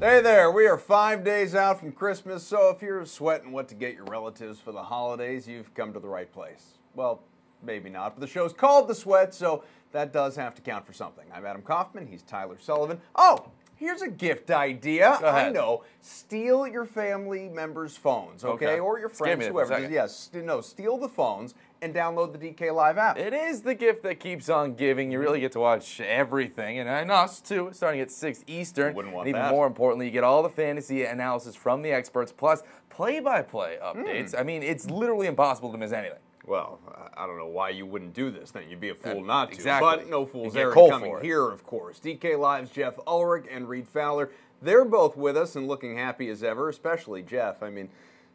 Hey there, we are 5 days out from Christmas, so if you're sweating what to get your relatives for the holidays, you've come to the right place. Well, maybe not, but the show's called The Sweat, so that does have to count for something. I'm Adam Kaufman, he's Tyler Sullivan. Oh, here's a gift idea. Go ahead. I know. Steal your family members' phones, okay? Or your friends, whoever. Yes, no, steal the phones and download the DK Live app. It is the gift that keeps on giving. You really get to watch everything, and us too, starting at 6 Eastern. Wouldn't want and even that. more importantly, you get all the fantasy analysis from the experts, plus play-by-play updates. I mean, it's literally impossible to miss anything. Well, I don't know why you wouldn't do this then. You'd be a fool not to. Exactly. But no fool's You get errand cold coming for it. here, of course. DK Live's Jeff Ulrich and Reed Fowler. They're both with us and looking happy as ever, especially Jeff. I mean,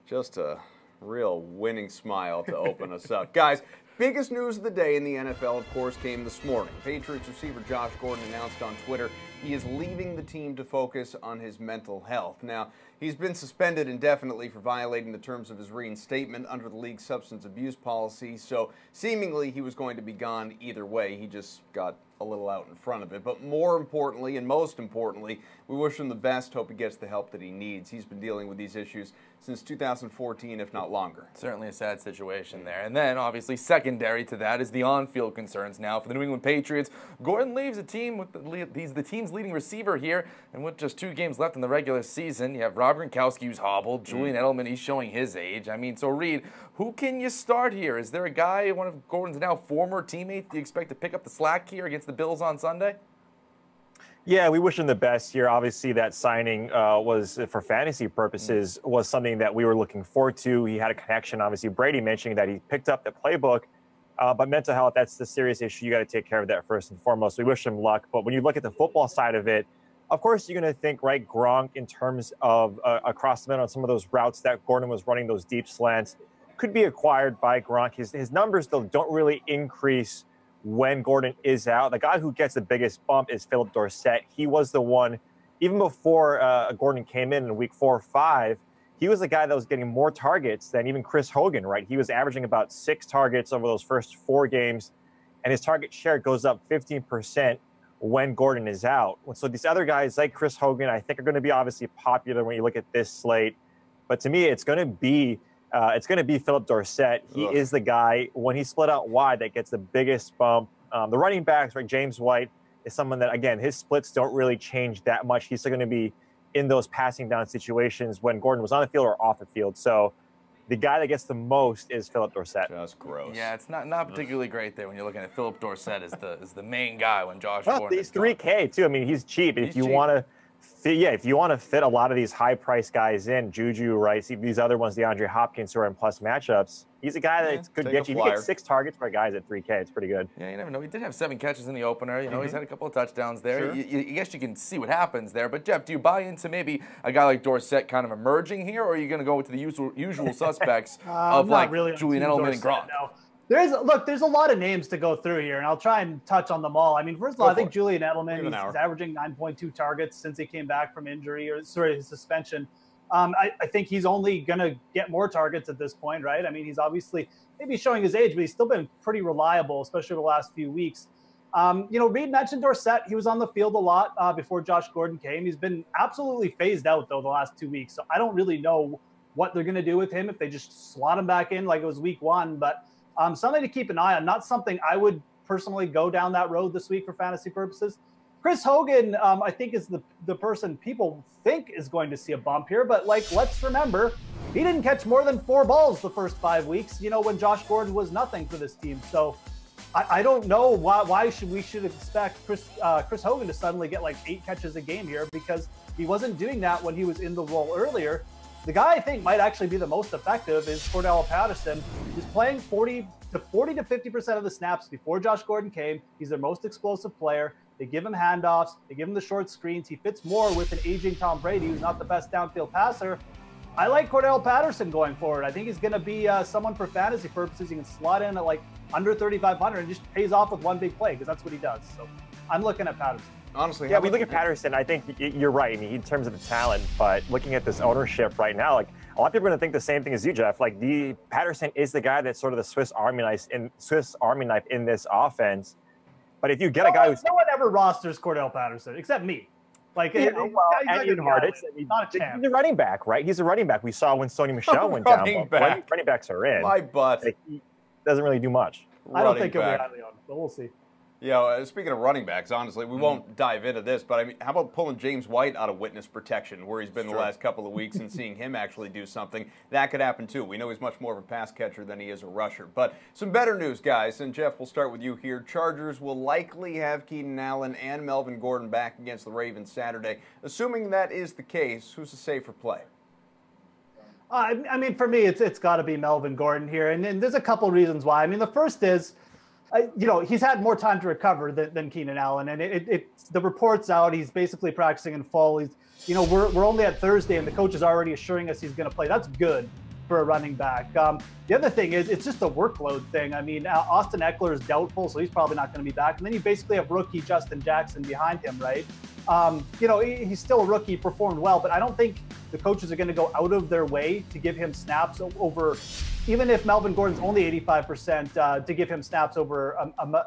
just a real winning smile to open us up. Guys, biggest news of the day in the NFL, of course, came this morning. Patriots receiver Josh Gordon announced on Twitter he is leaving the team to focus on his mental health. Now, he's been suspended indefinitely for violating the terms of his reinstatement under the league's substance abuse policy, so seemingly he was going to be gone either way. He just got a little out in front of it. But more importantly, and most importantly, we wish him the best, hope he gets the help that he needs. He's been dealing with these issues since 2014, if not longer. Certainly a sad situation there. And then, obviously, secondary to that is the on-field concerns now for the New England Patriots. Gordon leaves the team with he's the team's leading receiver here, and with just 2 games left in the regular season, you have Rob Gronkowski, who's hobbled, Julian Edelman, he's showing his age. I mean, so Reed, who can you start here? Is there a guy, one of Gordon's now former teammates, do you expect to pick up the slack here against the Bills on Sunday? Yeah, we wish him the best here. Obviously, that signing was, for fantasy purposes, was something that we were looking forward to. He had a connection. Obviously, Brady mentioning that he picked up the playbook. But mental health, that's the serious issue. You got to take care of that first and foremost. We wish him luck. But when you look at the football side of it, of course, you're going to think, right, Gronk in terms of across the middle on some of those routes that Gordon was running, those deep slants, could be acquired by Gronk. His numbers, though, don't really increase when Gordon is out. The guy who gets the biggest bump is Philip Dorsett. He was the one, even before Gordon came in week 4 or 5, he was the guy that was getting more targets than even Chris Hogan, right? He was averaging about 6 targets over those first 4 games, and his target share goes up 15% when Gordon is out. So these other guys like Chris Hogan, I think are going to be obviously popular when you look at this slate. But to me, it's going to be Philip Dorsett. He is the guy, when he split out wide, that gets the biggest bump. The running backs, right, James White is someone that, again, his splits don't really change that much. He's still going to be in those passing down situations when Gordon was on the field or off the field. So the guy that gets the most is Philip Dorsett. Just gross. Yeah, it's not particularly great there when you're looking at Philip Dorsett as the main guy when Josh Well, Gordon. he's $3K too. I mean, he's cheap. If you want to fit a lot of these high-priced guys in, Juju, right? See these other ones, DeAndre Hopkins, who are in plus matchups. He's a guy that could get you. You get 6 targets for guys at $3K. It's pretty good. Yeah, you never know. He did have 7 catches in the opener. You know, he's had a couple of touchdowns there. Sure. I guess you can see what happens there. But Jeff, do you buy into maybe a guy like Dorsett kind of emerging here, or are you going to go with the usual suspects of like really Julian Edelman and Gronk? No. There's a lot of names to go through here, and I'll try and touch on them all. I mean, first of all, I think Julian Edelman is averaging 9.2 targets since he came back from injury or his suspension. I think he's only going to get more targets at this point, right? I mean, he's obviously maybe showing his age, but he's still been pretty reliable, especially the last few weeks. Reed mentioned Dorsett. He was on the field a lot before Josh Gordon came. He's been absolutely phased out, though, the last 2 weeks. So I don't really know what they're going to do with him if they just slot him back in like it was week 1. But something to keep an eye on, not something I would personally go down that road this week for fantasy purposes. Chris Hogan, I think, is the person people think is going to see a bump here. But, let's remember, he didn't catch more than 4 balls the first 5 weeks, when Josh Gordon was nothing for this team. So I don't know why we should expect Chris Hogan to suddenly get 8 catches a game here, because he wasn't doing that when he was in the role earlier. The guy I think might actually be the most effective is Cordell Patterson. He's playing 40 to 50% of the snaps before Josh Gordon came. He's their most explosive player. They give him handoffs. They give him the short screens. He fits more with an aging Tom Brady, who's not the best downfield passer. I like Cordell Patterson going forward. I think he's going to be someone for fantasy purposes. You can slot in at under 3,500 and just pays off with one big play, because that's what he does. So I'm looking at Patterson. Honestly, yeah, we look at Patterson. I think you're right. I mean, in terms of the talent, but looking at this ownership right now, a lot of people are going to think the same thing as you, Jeff. Patterson is the guy that's sort of the Swiss Army knife in this offense. But if you get a guy who's no one ever rosters Cordell Patterson except me. Like, and Ian Harden, not a chance. He's a running back, right? He's a running back. We saw when Manny Machado went down. Running backs are in. My butt. He doesn't really do much. I don't think he'll be highly on, but we'll see. Yeah, speaking of running backs, honestly, we won't dive into this, but I mean, how about pulling James White out of witness protection, where he's been the last couple of weeks, and seeing him actually do something? That could happen too. We know he's much more of a pass catcher than he is a rusher. But some better news, guys, and Jeff, we'll start with you here. Chargers will likely have Keenan Allen and Melvin Gordon back against the Ravens Saturday. Assuming that is the case, who's the safer play? I mean, for me, it's got to be Melvin Gordon here, and there's a couple reasons why. I mean, the first is, he's had more time to recover than Keenan Allen, and the report's out. He's basically practicing in full. He's, we're only at Thursday, and the coach is already assuring us he's going to play. That's good for a running back. The other thing is it's just a workload thing. I mean, Austin Eckler is doubtful, so he's probably not going to be back. And then you basically have rookie Justin Jackson behind him, right? He's still a rookie, performed well, but I don't think the coaches are going to go out of their way to give him snaps over, even if Melvin Gordon's only 85%, to give him snaps over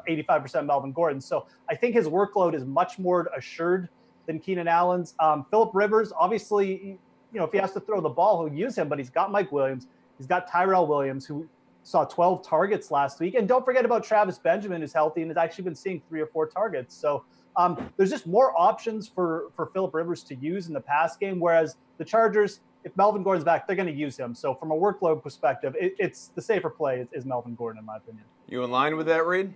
85% Melvin Gordon. So I think his workload is much more assured than Keenan Allen's. Phillip Rivers, obviously, if he has to throw the ball, he'll use him, but he's got Mike Williams. He's got Tyrell Williams, who saw 12 targets last week. And don't forget about Travis Benjamin, who's healthy and has actually been seeing 3 or 4 targets. So there's just more options for Phillip Rivers to use in the pass game, whereas the Chargers, if Melvin Gordon's back, they're going to use him. So from a workload perspective, it's the safer play is Melvin Gordon, in my opinion. You in line with that, Reed?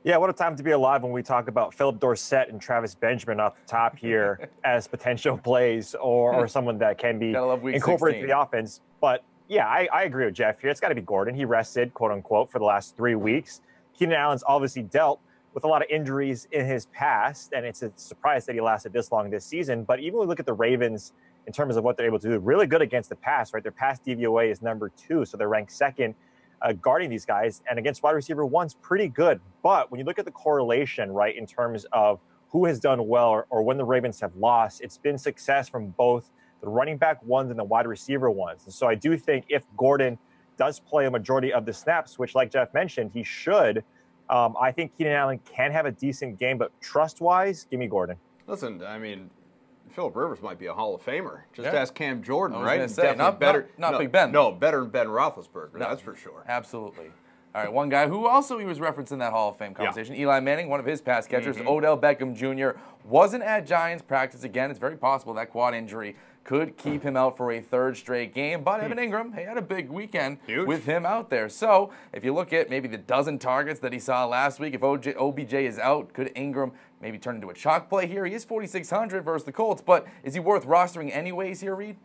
Yeah, what a time to be alive when we talk about Philip Dorsett and Travis Benjamin off the top here as potential plays or someone that can be incorporated to the offense. But yeah, I agree with Jeff here. It's got to be Gordon. He rested, quote unquote, for the last 3 weeks. Keenan Allen's obviously dealt with a lot of injuries in his past, and it's a surprise that he lasted this long this season. But even when we look at the Ravens in terms of what they're able to do, really good against the pass, right? Their pass DVOA is number 2, so they're ranked second guarding these guys. And against wide receiver one's pretty good. But when you look at the correlation, right, in terms of who has done well or when the Ravens have lost, it's been success from both the running back ones and the wide receiver ones. And so I do think if Gordon does play a majority of the snaps, which like Jeff mentioned, he should, I think Keenan Allen can have a decent game, but trust-wise, give me Gordon. Listen, I mean, Phillip Rivers might be a Hall of Famer. Just ask Cam Jordan, right? Not Big Ben. No, better than Ben Roethlisberger, that's for sure. Absolutely. All right, one guy who also he was referenced in that Hall of Fame conversation, Eli Manning, one of his pass catchers, Odell Beckham Jr., wasn't at Giants practice again. It's very possible that quad injury could keep him out for a 3rd straight game. But Evan Ingram, he had a big weekend with him out there. So if you look at maybe the dozen targets that he saw last week, if OBJ is out, could Ingram maybe turn into a chalk play here? He is 4,600 versus the Colts, but is he worth rostering anyways here, Reed?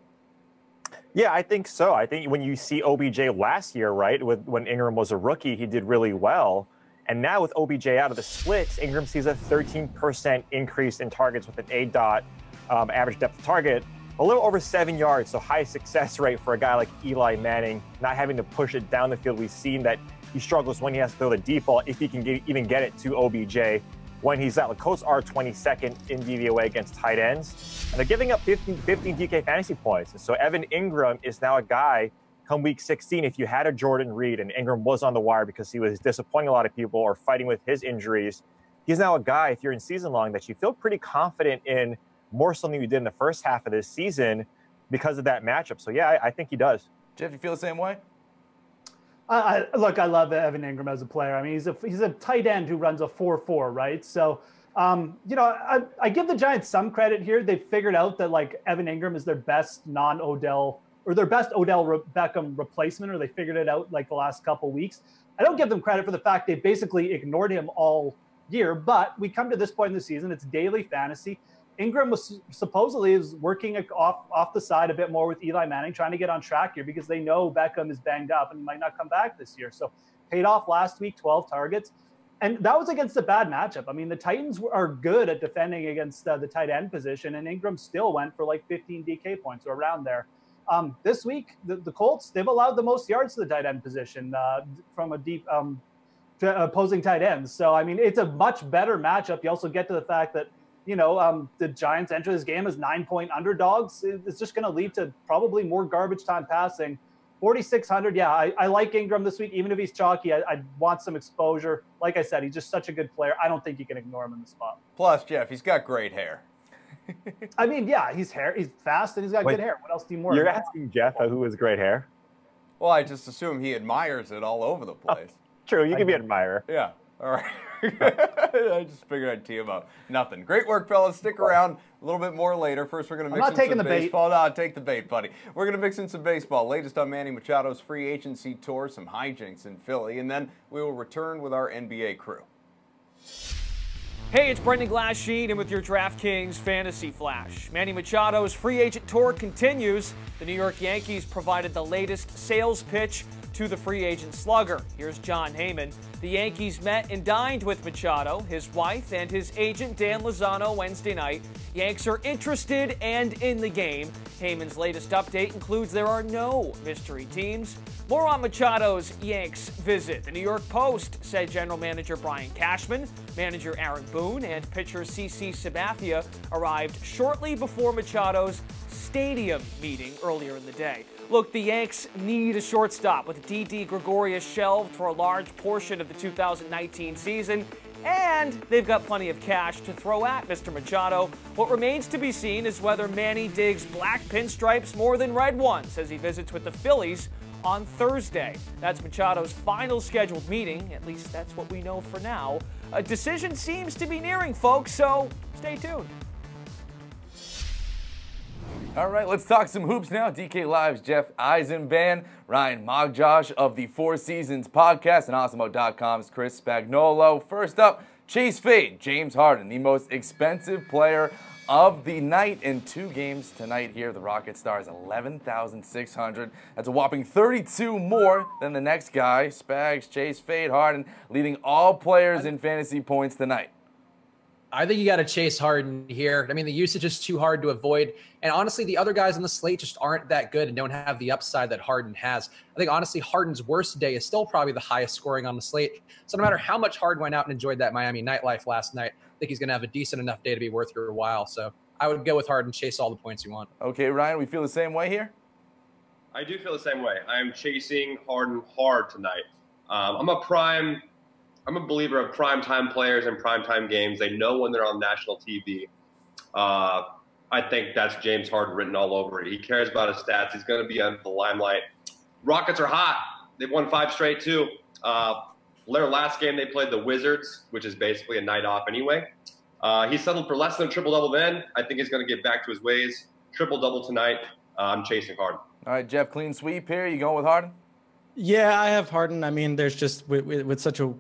Yeah, I think so. I think when you see OBJ last year, right, when Ingram was a rookie, he did really well. And now with OBJ out of the splits, Ingram sees a 13% increase in targets with an A-dot average depth of target, a little over 7 yards, so high success rate for a guy like Eli Manning, not having to push it down the field. We've seen that he struggles when he has to throw the deep ball, if he can even get it to OBJ when he's out. The Colts are 22nd in DVOA against tight ends, and they're giving up 15 DK fantasy points. And so Evan Ingram is now a guy, come week 16, if you had a Jordan Reed and Ingram was on the wire because he was disappointing a lot of people or fighting with his injuries, he's now a guy, if you're in season long, that you feel pretty confident in more so than you did in the first half of this season because of that matchup. So, yeah, I think he does. Jeff, you feel the same way? Look, I love Evan Ingram as a player. I mean, he's a tight end who runs a 4.4, right? So, I give the Giants some credit here. They've figured out that, like, Evan Ingram is their best non-Odell or their best Odell Beckham replacement, or they figured it out, like, the last couple weeks. I don't give them credit for the fact they basically ignored him all year, but we come to this point in the season. It's daily fantasy. Ingram was supposedly working off the side a bit more with Eli Manning, trying to get on track here because they know Beckham is banged up and might not come back this year. So paid off last week, 12 targets. And that was against a bad matchup. I mean, the Titans are good at defending against the tight end position, and Ingram still went for like 15 DK points or around there. This week, the Colts, they've allowed the most yards to the tight end position from a deep opposing tight ends. So, I mean, it's a much better matchup. You also get to the fact that, the Giants enter this game as 9-point underdogs. It's just going to lead to probably more garbage time passing. 4,600, yeah, I like Ingram this week. Even if he's chalky, I want some exposure. Like I said, he's just such a good player. I don't think you can ignore him in the spot. Plus, Jeff, he's got great hair. I mean, yeah, he's fast and he's got good hair. What else do you want? You're asking Jeff who has great hair? Well, I just assume he admires it all over the place. True, you can be an admirer. Yeah, all right. I just figured I'd tee him up. Nothing. Great work, fellas. Stick around a little bit more later. First, we're going to mix in some baseball. No, take the bait, buddy. We're going to mix in some baseball. Latest on Manny Machado's free agency tour, some hijinks in Philly, and then we will return with our NBA crew. Hey, it's Brendan Glassheet, and with your DraftKings Fantasy Flash. Manny Machado's free agent tour continues. The New York Yankees provided the latest sales pitch to the free agent slugger. Here's John Heyman. The Yankees met and dined with Machado, his wife, and his agent Dan Lozano Wednesday night. Yanks are interested and in the game. Heyman's latest update includes there are no mystery teams. More on Machado's Yanks visit. The New York Post said general manager Brian Cashman, manager Aaron Boone, and pitcher CC Sabathia arrived shortly before Machado's stadium meeting earlier in the day. Look, the Yanks need a shortstop with Didi Gregorius shelved for a large portion of the 2019 season, and they've got plenty of cash to throw at Mr. Machado. What remains to be seen is whether Manny digs black pinstripes more than red ones as he visits with the Phillies on Thursday. That's Machado's final scheduled meeting, at least that's what we know for now. A decision seems to be nearing, folks, so stay tuned. All right, let's talk some hoops now. DK Live's Jeff Eisenband, Ryan Mogjosh of the Four Seasons podcast, and Awesemo.com's Chris Spagnolo. First up, Chase Fade, James Harden, the most expensive player of the night in 2 games tonight here. The Rocket Stars, $11,600. That's a whopping 32 more than the next guy. Spags, Chase Fade, Harden, leading all players in fantasy points tonight. I think you got to chase Harden here. I mean, the usage is too hard to avoid. And honestly, the other guys on the slate just aren't that good and don't have the upside that Harden has. I think, honestly, Harden's worst day is still probably the highest scoring on the slate. So no matter how much Harden went out and enjoyed that Miami nightlife last night, I think he's going to have a decent enough day to be worth your while. So I would go with Harden, chase all the points you want. Okay, Ryan, we feel the same way here? I do feel the same way. I'm chasing Harden hard tonight. I'm a believer of primetime players and primetime games. They know when they're on national TV. I think that's James Harden written all over it. He cares about his stats. He's going to be on the limelight. Rockets are hot. They've won 5 straight, too. Their last game, they played the Wizards, which is basically a night off anyway. He settled for less than a triple-double then. I think he's going to get back to his ways. Triple-double tonight. I'm chasing Harden. All right, Jeff, clean sweep here. You going with Harden? Yeah, I have Harden. I mean, there's just with such a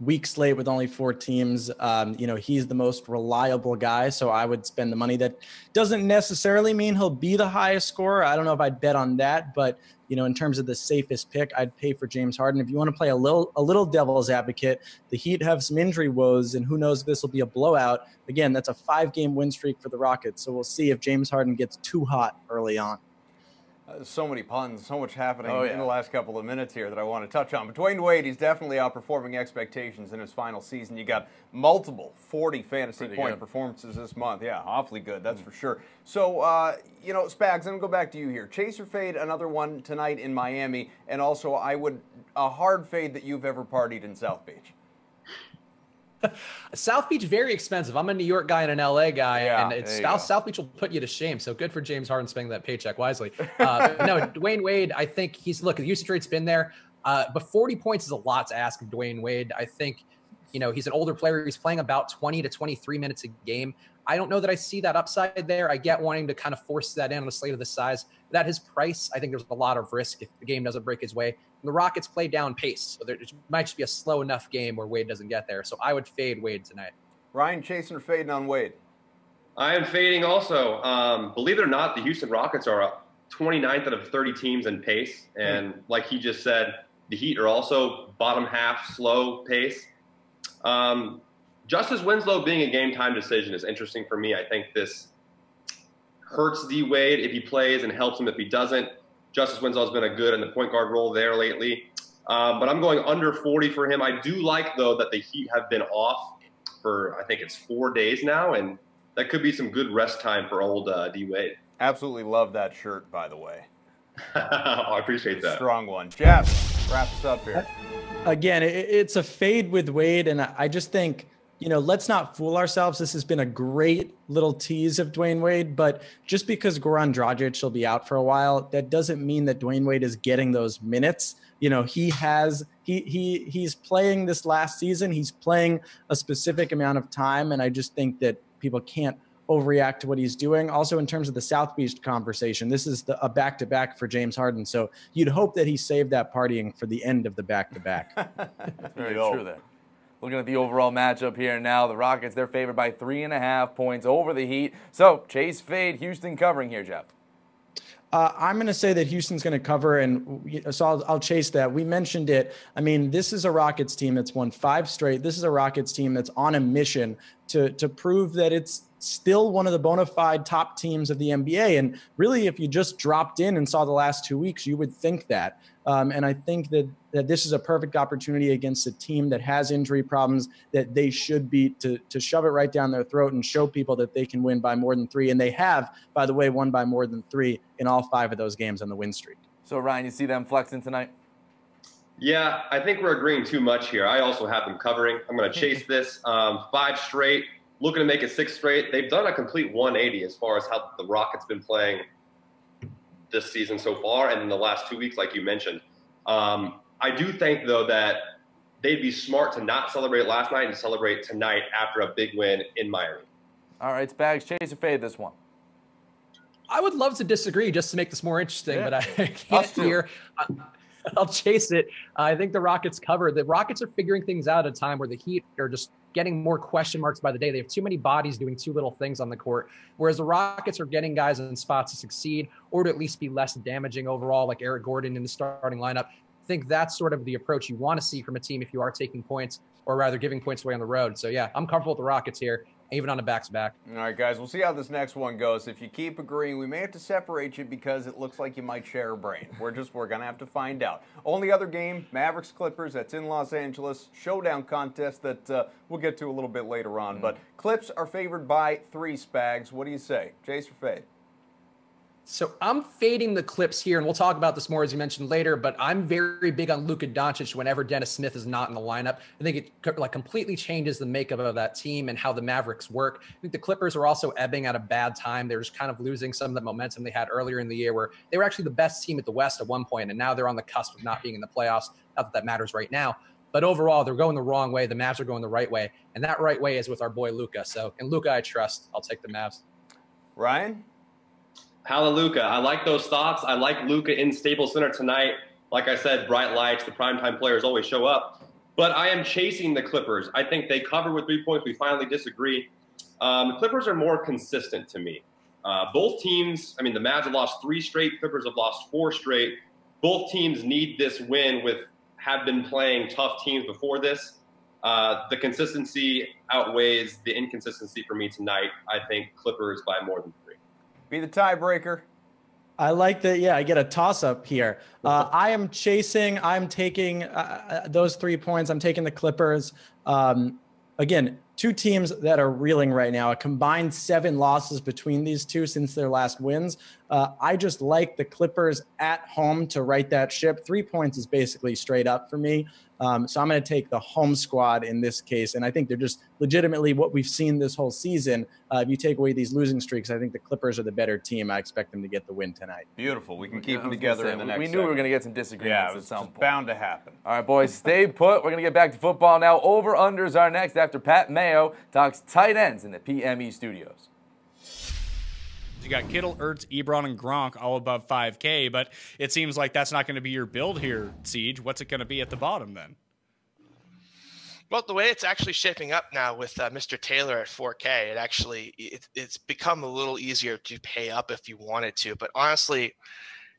weak slate with only 4 teams, he's the most reliable guy. So I would spend the money. That doesn't necessarily mean he'll be the highest scorer. I don't know if I'd bet on that, but in terms of the safest pick, I'd pay for James Harden. If you want to play a little devil's advocate, the Heat have some injury woes, and who knows if this will be a blowout. Again, that's a 5-game win streak for the Rockets. So we'll see if James Harden gets too hot early on. So many puns, so much happening in the last couple of minutes here that I want to touch on. But Dwayne Wade, he's definitely outperforming expectations in his final season. You got multiple 40 fantasy point performances this month. Yeah, awfully good, that's for sure. So, Spags, I'm going to go back to you here. Chase or fade another one tonight in Miami, and also a hard fade that you've ever partied in South Beach. South Beach, very expensive. I'm a New York guy and an LA guy, and South Beach will put you to shame. So good for James Harden spending that paycheck wisely. No, Dwayne Wade, I think the usage rate's been there, but 40 points is a lot to ask of Dwayne Wade. I think, he's an older player. He's playing about 20 to 23 minutes a game. I don't know that I see that upside there. I get wanting to kind of force that in on a slate of this size. But at his price, I think there's a lot of risk if the game doesn't break his way. And the Rockets play down pace, so there might just be a slow enough game where Wade doesn't get there. So I would fade Wade tonight. Ryan, chasing or fading on Wade? I am fading also. Believe it or not, the Houston Rockets are 29th out of 30 teams in pace. And like he just said, the Heat are also bottom half slow pace. Justice Winslow being a game-time decision is interesting for me. I think this hurts D. Wade if he plays and helps him if he doesn't. Justice Winslow has been good in the point guard role there lately. But I'm going under 40 for him. I do like, though, that the Heat have been off for, I think it's 4 days now, and that could be some good rest time for old D. Wade. Absolutely love that shirt, by the way. I appreciate that. Strong one. Jeff, wrap us up here. Again, it's a fade with Wade, and I just think let's not fool ourselves. This has been a great little tease of Dwayne Wade, but just because Goran Dragic will be out for a while, that doesn't mean that Dwayne Wade is getting those minutes. He's playing this last season. He's playing a specific amount of time, and I just think that people can't overreact to what he's doing. Also, in terms of the South Beach conversation, this is a back-to-back for James Harden, so you'd hope that he saved that partying for the end of the back-to-back. That's very true there. Looking at the overall matchup here now, the Rockets, they're favored by 3.5 points over the Heat. So, chase, fade, Houston covering here, Jeff. I'm going to say that Houston's going to cover, and so I'll chase that. We mentioned it. I mean, this is a Rockets team that's won 5 straight. This is a Rockets team that's on a mission to prove that it's still one of the bona fide top teams of the NBA. And really, if you just dropped in and saw the last 2 weeks, you would think that. And I think that this is a perfect opportunity against a team that has injury problems that they should beat to shove it right down their throat and show people that they can win by more than 3. And they have, by the way, won by more than 3 in all 5 of those games on the win streak. So, Ryan, you see them flexing tonight? Yeah, I think we're agreeing too much here. I also have them covering. I'm going to chase this. 5 straight, looking to make it 6 straight. They've done a complete 180 as far as how the Rockets been playing this season so far and in the last 2 weeks, like you mentioned. I do think, though, that they'd be smart to not celebrate last night and celebrate tonight after a big win in Miami. All right, Spags, chase or fade this one? I would love to disagree just to make this more interesting, but I can't here. I'll chase it. I think the Rockets cover. The Rockets are figuring things out at a time where the Heat are just getting more question marks by the day. They have too many bodies doing too little things on the court, whereas the Rockets are getting guys in spots to succeed or to at least be less damaging overall, like Eric Gordon in the starting lineup. I think that's sort of the approach you want to see from a team if you are taking points or rather giving points away on the road. So, yeah, I'm comfortable with the Rockets here, even on a back-to-back. All right, guys, we'll see how this next one goes. If you keep agreeing, we may have to separate you because it looks like you might share a brain. We're going to have to find out. Only other game, Mavericks-Clippers. That's in Los Angeles. Showdown contest that we'll get to a little bit later on. But Clips are favored by 3, Spags. What do you say? Chase or fade? So I'm fading the Clips here, and we'll talk about this more as you mentioned later, but I'm very big on Luka Doncic whenever Dennis Smith is not in the lineup. I think it completely changes the makeup of that team and how the Mavericks work. I think the Clippers are also ebbing at a bad time. They're just kind of losing some of the momentum they had earlier in the year where they were actually the best team at the West at one point, and now they're on the cusp of not being in the playoffs. Not that matters right now. But overall, they're going the wrong way. The Mavs are going the right way, and that right way is with our boy Luka. So, in Luka, I trust. I'll take the Mavs. Ryan? Hallelujah. I like those thoughts. I like Luka in Staples Center tonight. Like I said, bright lights, the primetime players always show up. But I am chasing the Clippers. I think they cover with 3 points. We finally disagree. The Clippers are more consistent to me. Both teams, the Mavs have lost 3 straight. Clippers have lost 4 straight. Both teams need this win have been playing tough teams before this. The consistency outweighs the inconsistency for me tonight. I think Clippers by more than 3. Be the tiebreaker. I like that. Yeah, I get a toss-up here. I am chasing. I'm taking those 3 points. I'm taking the Clippers. Again, 2 teams that are reeling right now. A combined 7 losses between these two since their last wins. I just like the Clippers at home to right that ship. 3 points is basically straight up for me. So I'm going to take the home squad in this case. And I think they're just legitimately what we've seen this whole season. If you take away these losing streaks, I think the Clippers are the better team. I expect them to get the win tonight. Beautiful. We can keep them together in the next We knew we were going to get some disagreements at some point. Bound to happen. All right, boys, stay put. We're going to get back to football now. Over-unders are next after Pat Mayo talks tight ends in the PME studios. You got Kittle, Ertz, Ebron, and Gronk all above 5K, but it seems like that's not going to be your build here, Siege. What's it going to be at the bottom then? Well, the way it's actually shaping up now with Mr. Taylor at 4K, it's become a little easier to pay up if you wanted to. But honestly,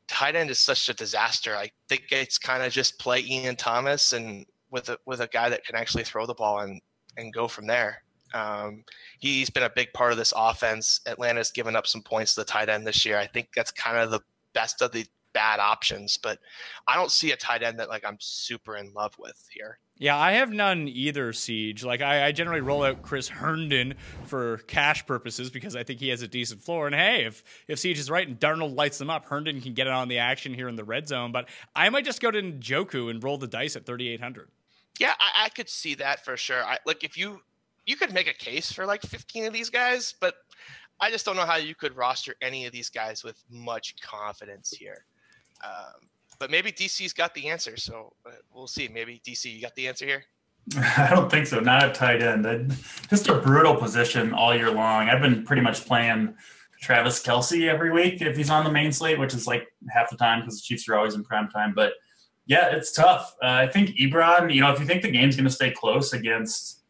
tight end is such a disaster. I think it's kind of just play Ian Thomas and with a guy that can actually throw the ball and go from there. He's been a big part of this offense. Atlanta's given up some points to the tight end this year. I think that's kind of the best of the bad options, but I don't see a tight end that I'm super in love with here. Yeah, I have none either, Siege. I generally roll out Chris Herndon for cash purposes because I think he has a decent floor. And hey, if Siege is right and Darnold lights them up, Herndon can get it on the action here in the red zone. But I might just go to Njoku and roll the dice at 3,800. Yeah, I could see that for sure. If you you could make a case for like 15 of these guys, but I just don't know how you could roster any of these guys with much confidence here. But maybe DC's got the answer, so we'll see. Maybe DC, you got the answer here? I don't think so. Not at tight end. Just a brutal position all year long. I've been pretty much playing Travis Kelce every week if he's on the main slate, which is like half the time because the Chiefs are always in prime time. But yeah, it's tough. I think Ebron, if you think the game's going to stay close against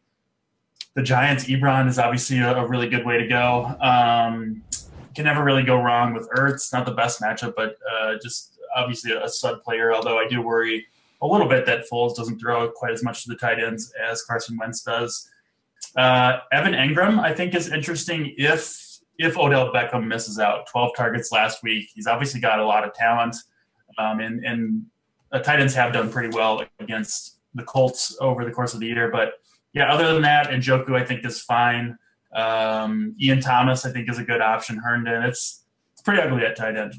the Giants, Ebron is obviously a really good way to go. Can never really go wrong with Ertz. Not the best matchup, but just obviously a stud player, although I do worry a little bit that Foles doesn't throw quite as much to the tight ends as Carson Wentz does. Evan Engram, I think, is interesting if Odell Beckham misses out. 12 targets last week. He's obviously got a lot of talent, and tight ends have done pretty well against the Colts over the course of the year. But, yeah, other than that, Njoku, I think, is fine. Ian Thomas, I think, is a good option. Herndon, it's pretty ugly at tight end.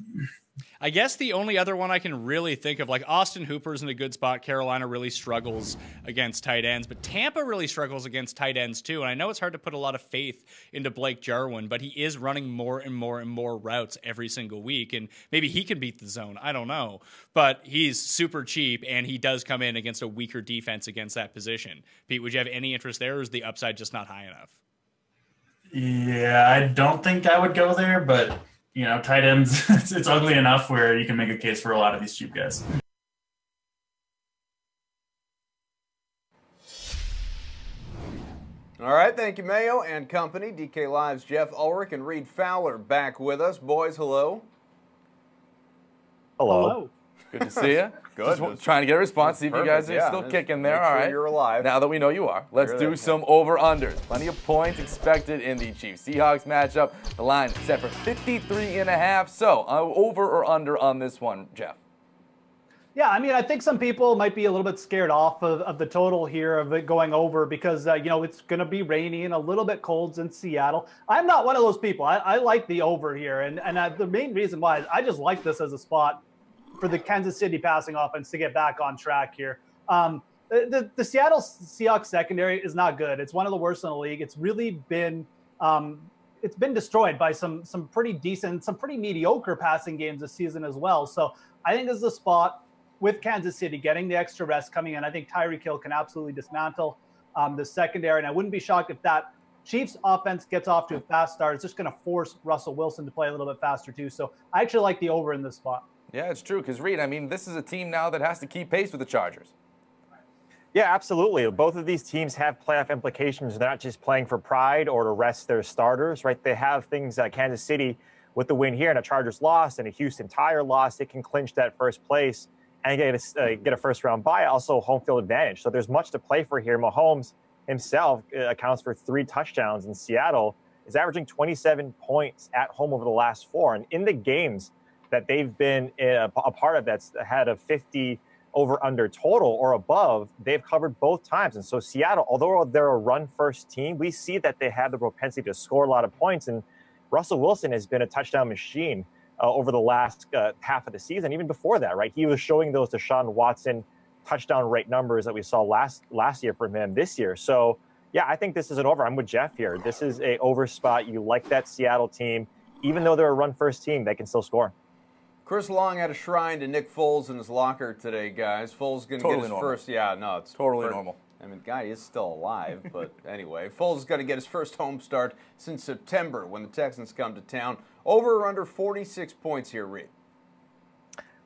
I guess the only other one I can really think of, like Austin Hooper's in a good spot. Carolina really struggles against tight ends, but Tampa really struggles against tight ends too. And I know it's hard to put a lot of faith into Blake Jarwin, but he is running more and more and more routes every single week. And maybe he can beat the zone. I don't know. But he's super cheap, and he does come in against a weaker defense against that position. Pete, would you have any interest there, or is the upside just not high enough? Yeah, I don't think I would go there, but tight ends, it's ugly enough where you can make a case for a lot of these cheap guys. All right, thank you, Mayo and company. DK Live's Jeff Ulrich and Reed Fowler back with us. Boys, hello. Hello. Good to see you. Good. Just trying to get a response, see if you guys are still kicking there. Make All sure right. you're alive. Now that we know you are, let's do some over-unders. Plenty of points expected in the Chiefs-Seahawks matchup. The line is set for 53.5. So, over or under on this one, Jeff? Yeah, I mean, I think some people might be a little bit scared off of the total here of it going over because, it's going to be rainy and a little bit cold in Seattle. I'm not one of those people. I like the over here. And the main reason why is I just like this as a spot for the Kansas City passing offense to get back on track here. The Seattle Seahawks secondary is not good. It's one of the worst in the league. It's really been destroyed by some pretty decent, some pretty mediocre passing games this season as well. So I think this is a spot with Kansas City getting the extra rest coming in. I think Tyreek Hill can absolutely dismantle the secondary, and I wouldn't be shocked if that Chiefs offense gets off to a fast start. It's just going to force Russell Wilson to play a little bit faster too. So I actually like the over in this spot. Yeah, it's true. Because, Reed, I mean, this is a team now that has to keep pace with the Chargers. Yeah, absolutely. Both of these teams have playoff implications. They're not just playing for pride or to rest their starters, right? They have things like Kansas City with the win here and a Chargers loss and a Houston Tire loss. It can clinch that first place and get a first-round bye, also home field advantage. So there's much to play for here. Mahomes himself accounts for 3 touchdowns in Seattle, is averaging 27 points at home over the last 4. And in the games that they've been a part of that's had a 50 over-under total or above, they've covered both times. And so Seattle, although they're a run-first team, we see that they have the propensity to score a lot of points. And Russell Wilson has been a touchdown machine over the last half of the season, even before that, right? He was showing those Deshaun Watson touchdown rate numbers that we saw last year from him this year. So, yeah, I think this is an over. I'm with Jeff here. This is a over spot. You like that Seattle team. Even though they're a run-first team, they can still score. Chris Long had a shrine to Nick Foles in his locker today, guys. Foles going to get his first. Yeah, no, it's totally normal. I mean, the guy is still alive, but anyway, Foles is going to get his first home start since September when the Texans come to town. Over or under 46 points here, Reed?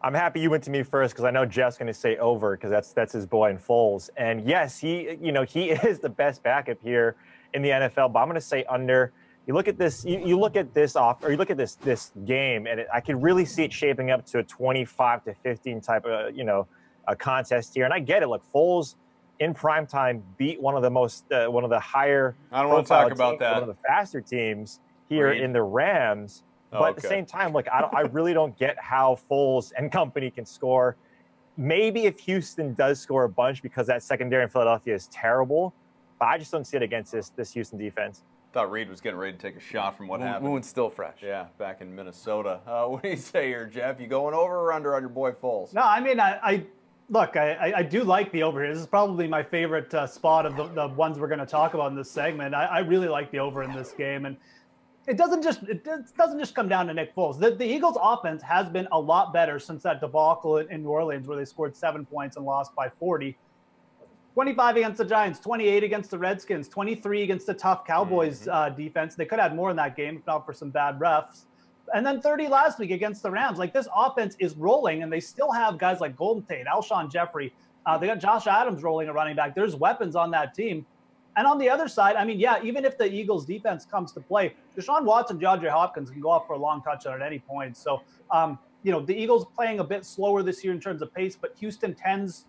I'm happy you went to me first because I know Jeff's going to say over because that's his boy in Foles. And yes, he is the best backup here in the NFL, but I'm going to say under. You look at this, you look at this game, and I can really see it shaping up to a 25-15 type of a contest here. And I get it. Look, Foles in primetime beat one of the higher. I don't want to talk about that. One of the faster teams here in the Rams. But at the same time, look, I really don't get how Foles and company can score. Maybe if Houston does score a bunch because that secondary in Philadelphia is terrible, but I just don't see it against this Houston defense. Thought Reed was getting ready to take a shot from what happened. Wound's still fresh. Yeah, back in Minnesota. What do you say here, Jeff? You going over or under on your boy Foles? No, I mean, I Look, I do like the over here. This is probably my favorite spot of the ones we're going to talk about in this segment. I really like the over in this game, and it doesn't just come down to Nick Foles. The Eagles' offense has been a lot better since that debacle in New Orleans where they scored 7 points and lost by 40. 25 against the Giants, 28 against the Redskins, 23 against the tough Cowboys defense. They could have had more in that game if not for some bad refs. And then 30 last week against the Rams. Like, this offense is rolling, and they still have guys like Golden Tate, Alshon Jeffrey. They got Josh Adams rolling a running back. There's weapons on that team. And on the other side, I mean, yeah, even if the Eagles defense comes to play, Deshaun Watson, DeAndre Hopkins can go off for a long touchdown at any point. So, the Eagles playing a bit slower this year in terms of pace, but Houston tends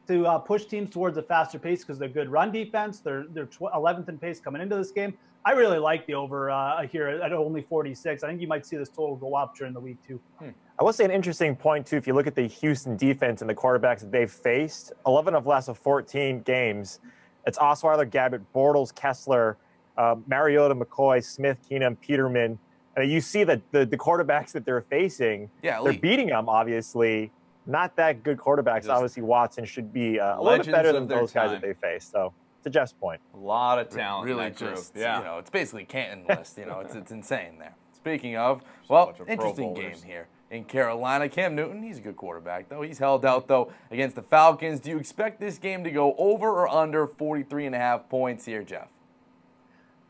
to push teams towards a faster pace because they're good run defense. They're 11th in pace coming into this game. I really like the over here at only 46. I think you might see this total go up during the week, too. I will say an interesting point, too, if you look at the Houston defense and the quarterbacks that they've faced, 11 of the last 14 games, it's Osweiler, Gabbett, Bortles, Kessler, Mariota, McCoy, Smith, Keenum, Peterman. You see that the quarterbacks that they're facing, they're beating them, obviously. Not that good quarterbacks. Obviously, Watson should be a little bit better than those guys that they face. So, to Jeff's point. A lot of talent. Really, in that just group. Yeah. it's basically Canton list. It's insane there. Speaking of, well, interesting game here in Carolina. Cam Newton, he's a good quarterback though. He's held out though against the Falcons. Do you expect this game to go over or under 43.5 points here, Jeff?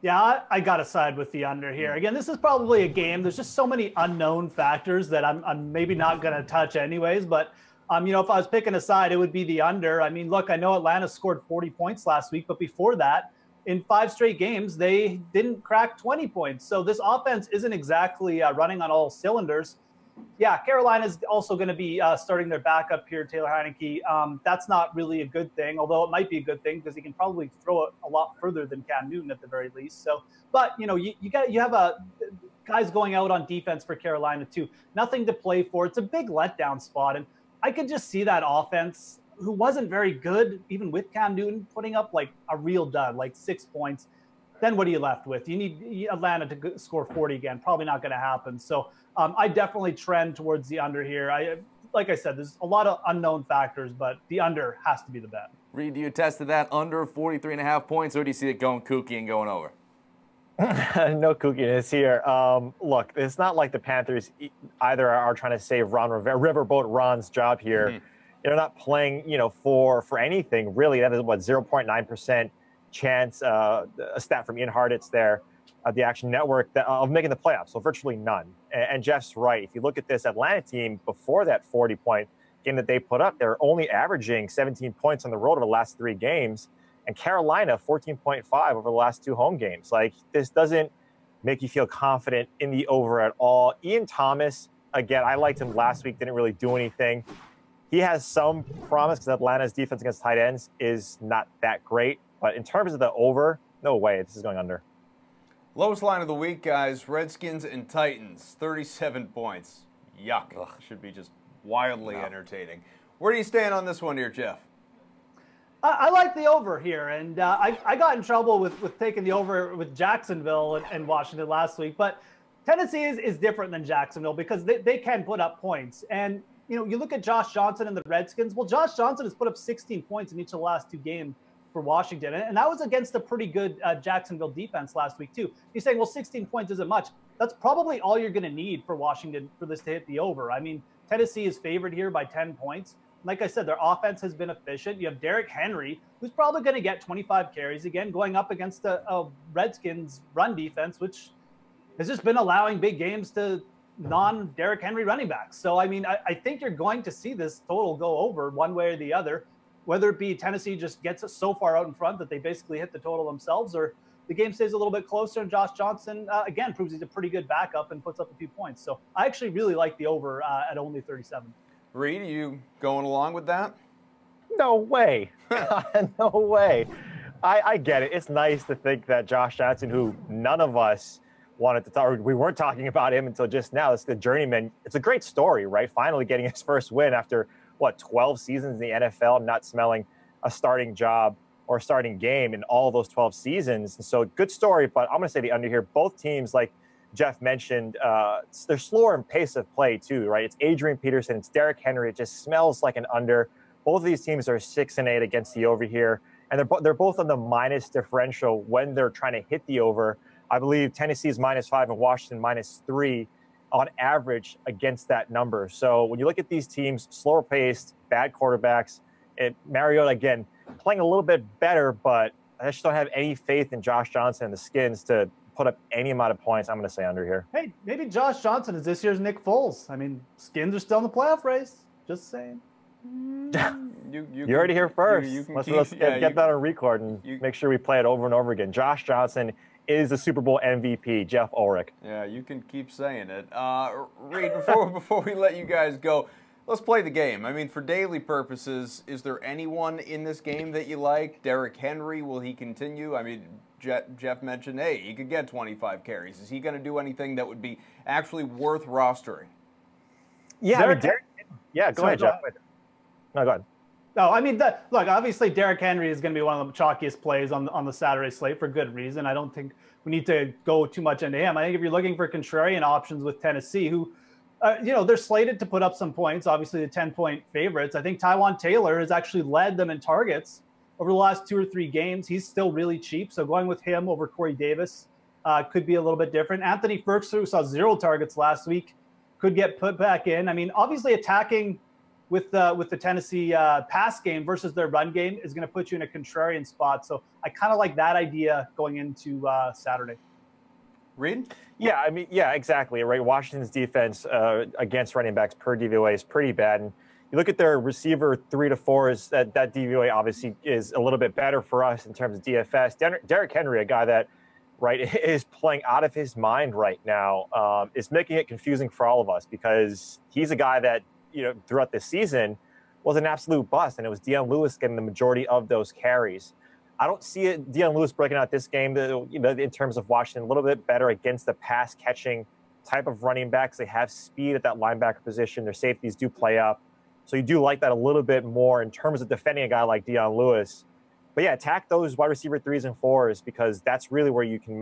Yeah, I got to side with the under here. Again, this is probably a game. There's just so many unknown factors that I'm maybe not going to touch anyways. But, if I was picking a side, it would be the under. I mean, look, I know Atlanta scored 40 points last week, but before that, in 5 straight games, they didn't crack 20 points. So this offense isn't exactly running on all cylinders. Yeah, Carolina's also going to be starting their backup here, Taylor Heineke. That's not really a good thing, although it might be a good thing because he can probably throw it a lot further than Cam Newton at the very least. So, but you have guys going out on defense for Carolina too. Nothing to play for. It's a big letdown spot, and I could just see that offense, who wasn't very good even with Cam Newton, putting up like a real dud, like 6 points. Then what are you left with? You need Atlanta to score 40 again. Probably not going to happen. So I definitely trend towards the under here. Like I said, there's a lot of unknown factors, but the under has to be the bet. Reed, do you attest to that under 43.5 points, or do you see it going kooky and going over? No kookiness here. Look, it's not like the Panthers either are trying to save Riverboat Ron's job here. They're not playing, for anything really. That is 0.9% chance. A stat from Ian Harditz there at the Action Network of making the playoffs. So virtually none. And Jeff's right. If you look at this Atlanta team before that 40-point game that they put up, they're only averaging 17 points on the road over the last 3 games. And Carolina, 14.5 over the last 2 home games. Like, this doesn't make you feel confident in the over at all. Ian Thomas, again, I liked him last week, didn't really do anything. He has some promise because Atlanta's defense against tight ends is not that great. But in terms of the over, no way. This is going under. Lowest line of the week, guys. Redskins and Titans, 37 points. Yuck. Ugh. Should be just wildly entertaining. Where do you stand on this one here, Jeff? I like the over here, and I got in trouble with taking the over with Jacksonville and Washington last week. But Tennessee is different than Jacksonville because they can put up points. And, you look at Josh Johnson and the Redskins. Well, Josh Johnson has put up 16 points in each of the last 2 games for Washington. And that was against a pretty good Jacksonville defense last week, too. You're saying, well, 16 points isn't much. That's probably all you're going to need for Washington for this to hit the over. I mean, Tennessee is favored here by 10 points. Like I said, their offense has been efficient. You have Derrick Henry, who's probably going to get 25 carries again, going up against a Redskins run defense, which has just been allowing big games to non-Derrick Henry running backs. So, I mean, I think you're going to see this total go over one way or the other, whether it be Tennessee just gets it so far out in front that they basically hit the total themselves, or the game stays a little bit closer and Josh Johnson, again, proves he's a pretty good backup and puts up a few points. So I actually really like the over at only 37. Reed, are you going along with that? No way. No way. I get it. It's nice to think that Josh Johnson, who none of us wanted to talk, we weren't talking about him until just now. It's the journeyman. It's a great story, right? Finally getting his first win after, 12 seasons in the NFL, not smelling a starting job or a starting game in all those 12 seasons. And so good story, but I'm going to say the under here. Both teams, like Jeff mentioned, they're slower in pace of play too, right? It's Adrian Peterson, it's Derrick Henry. It just smells like an under. Both of these teams are 6-8 against the over here, and they're both on the minus differential when they're trying to hit the over. I believe Tennessee's -5 and Washington -3 on average against that number. So when you look at these teams, slower paced, bad quarterbacks, and Mariota, again, playing a little bit better, but I just don't have any faith in Josh Johnson and the Skins to put up any amount of points. I'm going to say under here. Hey, maybe Josh Johnson is this year's Nick Foles. I mean, Skins are still in the playoff race. Just saying. You heard it here first. Let's get that on record and make sure we play it over and over again. Josh Johnson is the Super Bowl MVP, Jeff Ulrich. Yeah, you can keep saying it. Reed, before we let you guys go, let's play the game. I mean, for daily purposes, is there anyone in this game that you like? Derrick Henry, will he continue? I mean, Jeff mentioned, hey, he could get 25 carries. Is he going to do anything that would be actually worth rostering? Yeah, go ahead, Jeff. No, go ahead. No, I mean, look, obviously Derrick Henry is going to be one of the chalkiest plays on the Saturday slate for good reason. I don't think we need to go too much into him. I think if you're looking for contrarian options with Tennessee, who, they're slated to put up some points, obviously the 10-point favorites. I think Tywan Taylor has actually led them in targets over the last 2 or 3 games. He's still really cheap, so going with him over Corey Davis could be a little bit different. Anthony Firkser, who saw 0 targets last week, could get put back in. I mean, obviously attacking with the Tennessee pass game versus their run game is going to put you in a contrarian spot. So I kind of like that idea going into Saturday. Reed? Yeah, I mean, yeah, exactly. Right. Washington's defense against running backs per DVOA is pretty bad. And you look at their receiver 3 to 4, is that DVOA obviously is a little bit better for us in terms of DFS. Derrick Henry, a guy that, right, is playing out of his mind right now, is making it confusing for all of us because he's a guy that, throughout the season was an absolute bust, and it was Dion Lewis getting the majority of those carries. I don't see it, Dion Lewis breaking out this game, in terms of Washington, a little bit better against the pass-catching type of running backs. They have speed at that linebacker position. Their safeties do play up. So you do like that a little bit more in terms of defending a guy like Dion Lewis. But yeah, attack those wide receiver 3s and 4s because that's really where you can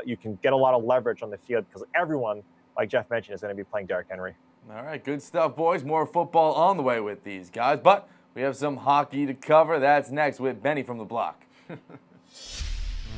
you can get a lot of leverage on the field because everyone, like Jeff mentioned, is going to be playing Derrick Henry. All right, good stuff, boys. More football on the way with these guys, but we have some hockey to cover. That's next with Benny from the block.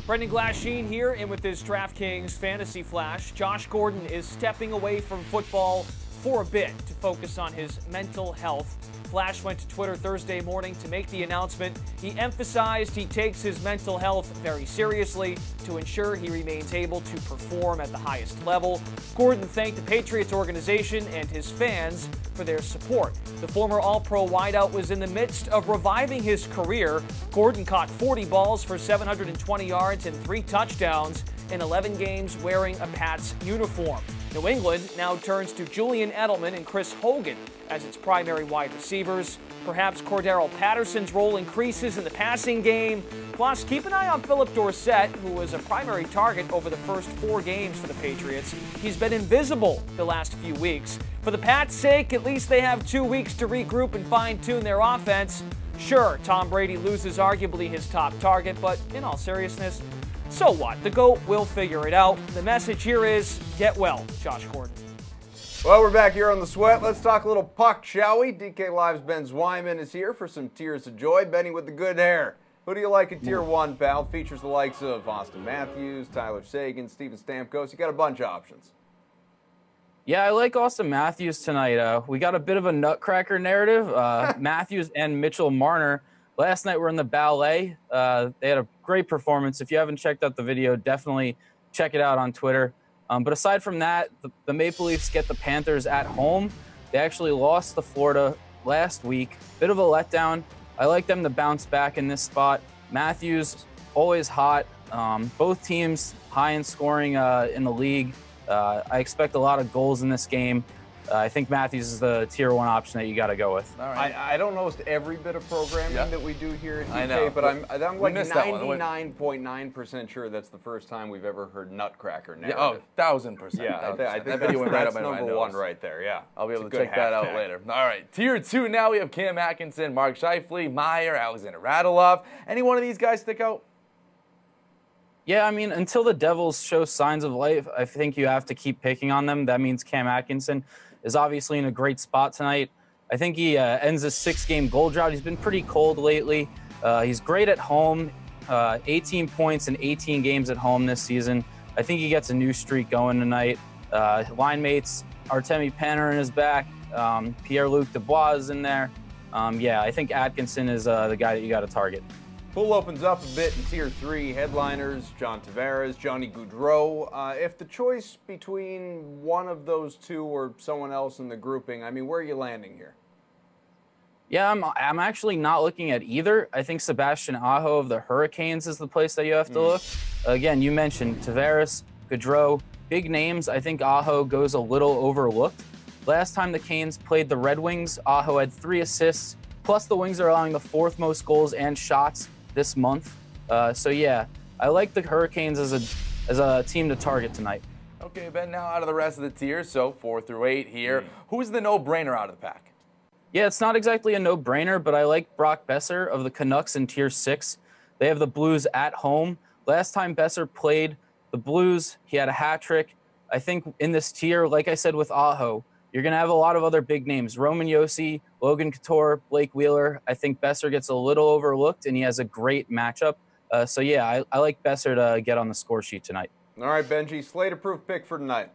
Brendan Glasheen here, and with his DraftKings Fantasy Flash, Josh Gordon is stepping away from football for a bit to focus on his mental health. Flash went to Twitter Thursday morning to make the announcement. He emphasized he takes his mental health very seriously to ensure he remains able to perform at the highest level. Gordon thanked the Patriots organization and his fans for their support. The former All-Pro wideout was in the midst of reviving his career. Gordon caught 40 balls for 720 yards and 3 touchdowns in 11 games wearing a Pats uniform. New England now turns to Julian Edelman and Chris Hogan as its primary wide receivers. Perhaps Cordero Patterson's role increases in the passing game. Plus, keep an eye on Philip Dorsett, who was a primary target over the first 4 games for the Patriots. He's been invisible the last few weeks. For the Pats' sake, at least they have 2 weeks to regroup and fine-tune their offense. Sure, Tom Brady loses arguably his top target, but in all seriousness, so what? The GOAT will figure it out. The message here is, get well, Josh Gordon. Well, we're back here on The Sweat. Let's talk a little puck, shall we? DK Live's Ben Zwyman is here for some tears of joy. Benny with the good hair. Who do you like in Tier 1, pal? Features the likes of Austin Matthews, Tyler Seguin, Steven Stamkos. You got a bunch of options. Yeah, I like Austin Matthews tonight. We got a bit of a nutcracker narrative. Matthews and Mitchell Marner. Last night we're in the ballet. They had a great performance. If you haven't checked out the video, definitely check it out on Twitter. But aside from that, the Maple Leafs get the Panthers at home. They actually lost to Florida last week. Bit of a letdown. I like them to bounce back in this spot. Matthews, always hot. Both teams high in scoring in the league. I expect a lot of goals in this game. I think Matthews is the Tier 1 option that you got to go with. All right. I don't know every bit of programming that we do here at DK, I know, but I'm like 99.9% sure that's the first time we've ever heard nutcracker narrative. Yeah, 1,000%. Yeah, I think that video went right up that's my number 1 right there, yeah. I'll be able to check that out later. All right, Tier 2 now. We have Cam Atkinson, Mark Scheifele, Meyer, Alexander Radulov. Any one of these guys stick out? Yeah, I mean, until the Devils show signs of life, I think you have to keep picking on them. That means Cam Atkinson is obviously in a great spot tonight. I think he ends a 6-game goal drought. He's been pretty cold lately. He's great at home, 18 points in 18 games at home this season. I think he gets a new streak going tonight. Line mates, Artemi Panarin is back. Pierre-Luc Dubois is in there. Yeah, I think Atkinson is the guy that you got to target. Pool opens up a bit in Tier 3. Headliners, John Tavares, Johnny Gaudreau. If the choice between one of those two or someone else in the grouping, I mean, where are you landing here? Yeah, I'm actually not looking at either. I think Sebastian Aho of the Hurricanes is the place that you have to look. Again, you mentioned Tavares, Gaudreau, big names. I think Aho goes a little overlooked. Last time the Canes played the Red Wings, Aho had 3 assists, plus the Wings are allowing the 4th most goals and shots this month. So yeah, I like the Hurricanes as a team to target tonight. Okay, Ben, now out of the rest of the tiers, so 4 through 8 here. Who's the no-brainer out of the pack? Yeah, it's not exactly a no-brainer, but I like Brock Besser of the Canucks in Tier 6. They have the Blues at home. Last time Besser played the Blues, he had a hat trick. I think in this tier, like I said with Aho, you're going to have a lot of other big names. Roman Josi, Logan Couture, Blake Wheeler. I think Besser gets a little overlooked, and he has a great matchup. So, yeah, I like Besser to get on the score sheet tonight. All right, Benji, slate-approved pick for tonight.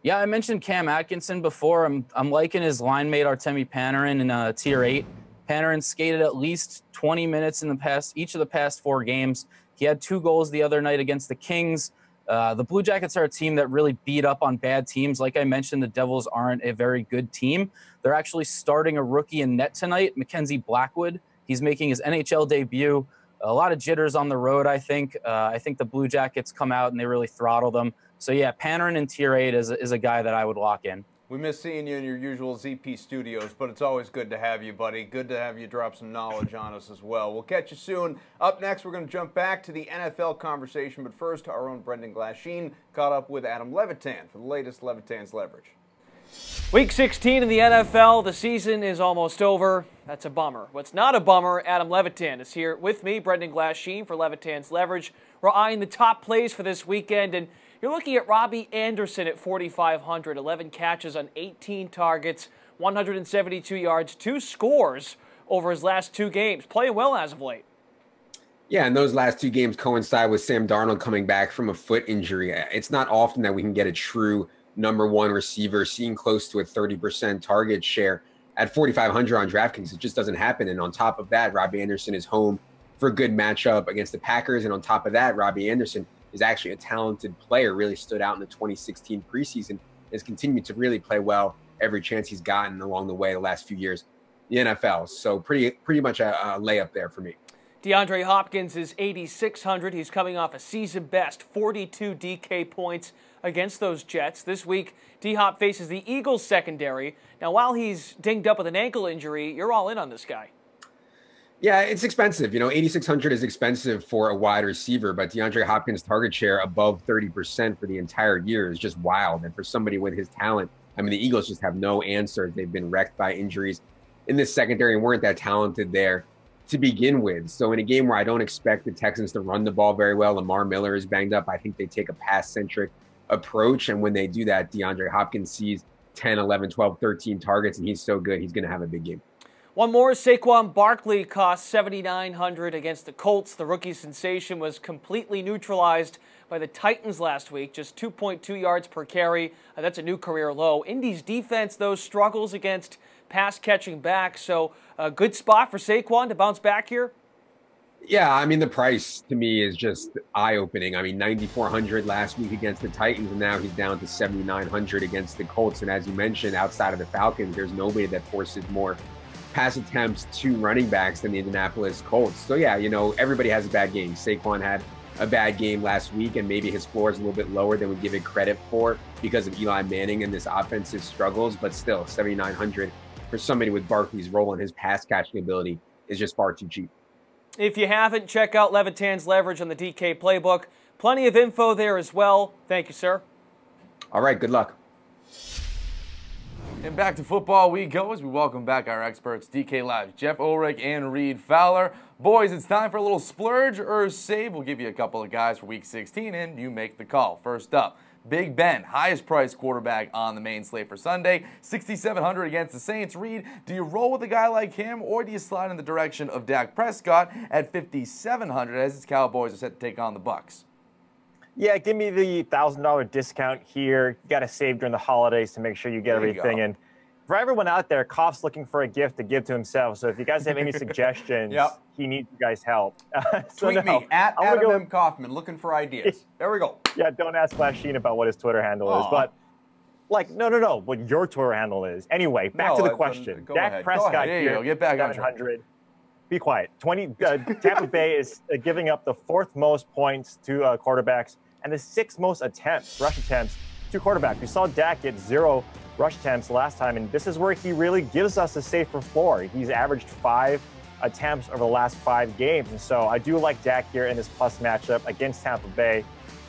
Yeah, I mentioned Cam Atkinson before. I'm liking his line mate Artemi Panarin in Tier 8. Panarin skated at least 20 minutes in each of the past 4 games. He had 2 goals the other night against the Kings. The Blue Jackets are a team that really beat up on bad teams. Like I mentioned, the Devils aren't a very good team. They're actually starting a rookie in net tonight, Mackenzie Blackwood. He's making his NHL debut. A lot of jitters on the road, I think. I think the Blue Jackets come out and they really throttle them. So, yeah, Panarin in Tier 8 is a guy that I would lock in. We miss seeing you in your usual ZP studios, but it's always good to have you, buddy. Good to have you drop some knowledge on us as well. We'll catch you soon. Up next, we're going to jump back to the NFL conversation, but first, our own Brendan Glasheen caught up with Adam Leviton for the latest Leviton's Leverage. Week 16 in the NFL, the season is almost over. That's a bummer. What's not a bummer, Adam Leviton is here with me, Brendan Glasheen for Leviton's Leverage. We're eyeing the top plays for this weekend, and you're looking at Robbie Anderson at 4,500, 11 catches on 18 targets, 172 yards, 2 scores over his last 2 games. Playing well as of late. Yeah, and those last 2 games coincide with Sam Darnold coming back from a foot injury. It's not often that we can get a true number 1 receiver seeing close to a 30% target share at 4,500 on DraftKings. It just doesn't happen. And on top of that, Robbie Anderson is home for a good matchup against the Packers. And on top of that, Robbie Anderson is actually a talented player, really stood out in the 2016 preseason, has continued to really play well every chance he's gotten along the way the last few years in the NFL. So pretty much a layup there for me. DeAndre Hopkins is 8,600. He's coming off a season-best 42 DK points against those Jets. This week, D-Hop faces the Eagles secondary. Now, while he's dinged up with an ankle injury, you're all in on this guy. Yeah, it's expensive. 8,600 is expensive for a wide receiver, but DeAndre Hopkins' target share above 30% for the entire year is just wild. And for somebody with his talent, I mean, the Eagles just have no answer. They've been wrecked by injuries in this secondary and weren't that talented there to begin with. So in a game where I don't expect the Texans to run the ball very well, Lamar Miller is banged up, I think they take a pass-centric approach. And when they do that, DeAndre Hopkins sees 10, 11, 12, 13 targets, and he's so good, he's going to have a big game. One more, Saquon Barkley cost 7,900 against the Colts. The rookie sensation was completely neutralized by the Titans last week, just 2.2 yards per carry. That's a new career low. Indy's defense, though, struggles against pass-catching back, so a good spot for Saquon to bounce back here? Yeah, I mean, the price to me is just eye-opening. I mean, 9,400 last week against the Titans, and now he's down to 7,900 against the Colts. And as you mentioned, outside of the Falcons, there's nobody that forces more pass attempts to running backs than the Indianapolis Colts. So, yeah, everybody has a bad game. Saquon had a bad game last week, and maybe his floor is a little bit lower than we give it credit for because of Eli Manning and this offensive struggles. But still, 7,900 for somebody with Barkley's role and his pass-catching ability is just far too cheap. If you haven't, check out Leviton's Leverage on the DK Playbook. Plenty of info there as well. Thank you, sir. All right, good luck. And back to football we go as we welcome back our experts, DK Live, Jeff Ulrich and Reed Fowler. Boys, it's time for a little splurge or save. We'll give you a couple of guys for Week 16, and you make the call. First up, Big Ben, highest priced quarterback on the main slate for Sunday, $6,700 against the Saints. Reed, do you roll with a guy like him, or do you slide in the direction of Dak Prescott at $5,700 as his Cowboys are set to take on the Bucs? Yeah, give me the $1,000 discount here. You got to save during the holidays to make sure you get everything. And for everyone out there, Koff's looking for a gift to give to himself. So if you guys have any suggestions, he needs you guys' help. Tweet me at Adam M. Kaufman, looking for ideas. There we go. Yeah, don't ask Flasheen about what his Twitter handle is. But, no, what your Twitter handle is. Anyway, back to the question. Dak Prescott here, get back on 700. Be quiet. Tampa Bay is giving up the 4th most points to quarterbacks and the 6th most rush attempts to quarterbacks. We saw Dak get 0 rush attempts last time, and this is where he really gives us a safer floor. He's averaged 5 attempts over the last 5 games, and so I do like Dak here in this plus matchup against Tampa Bay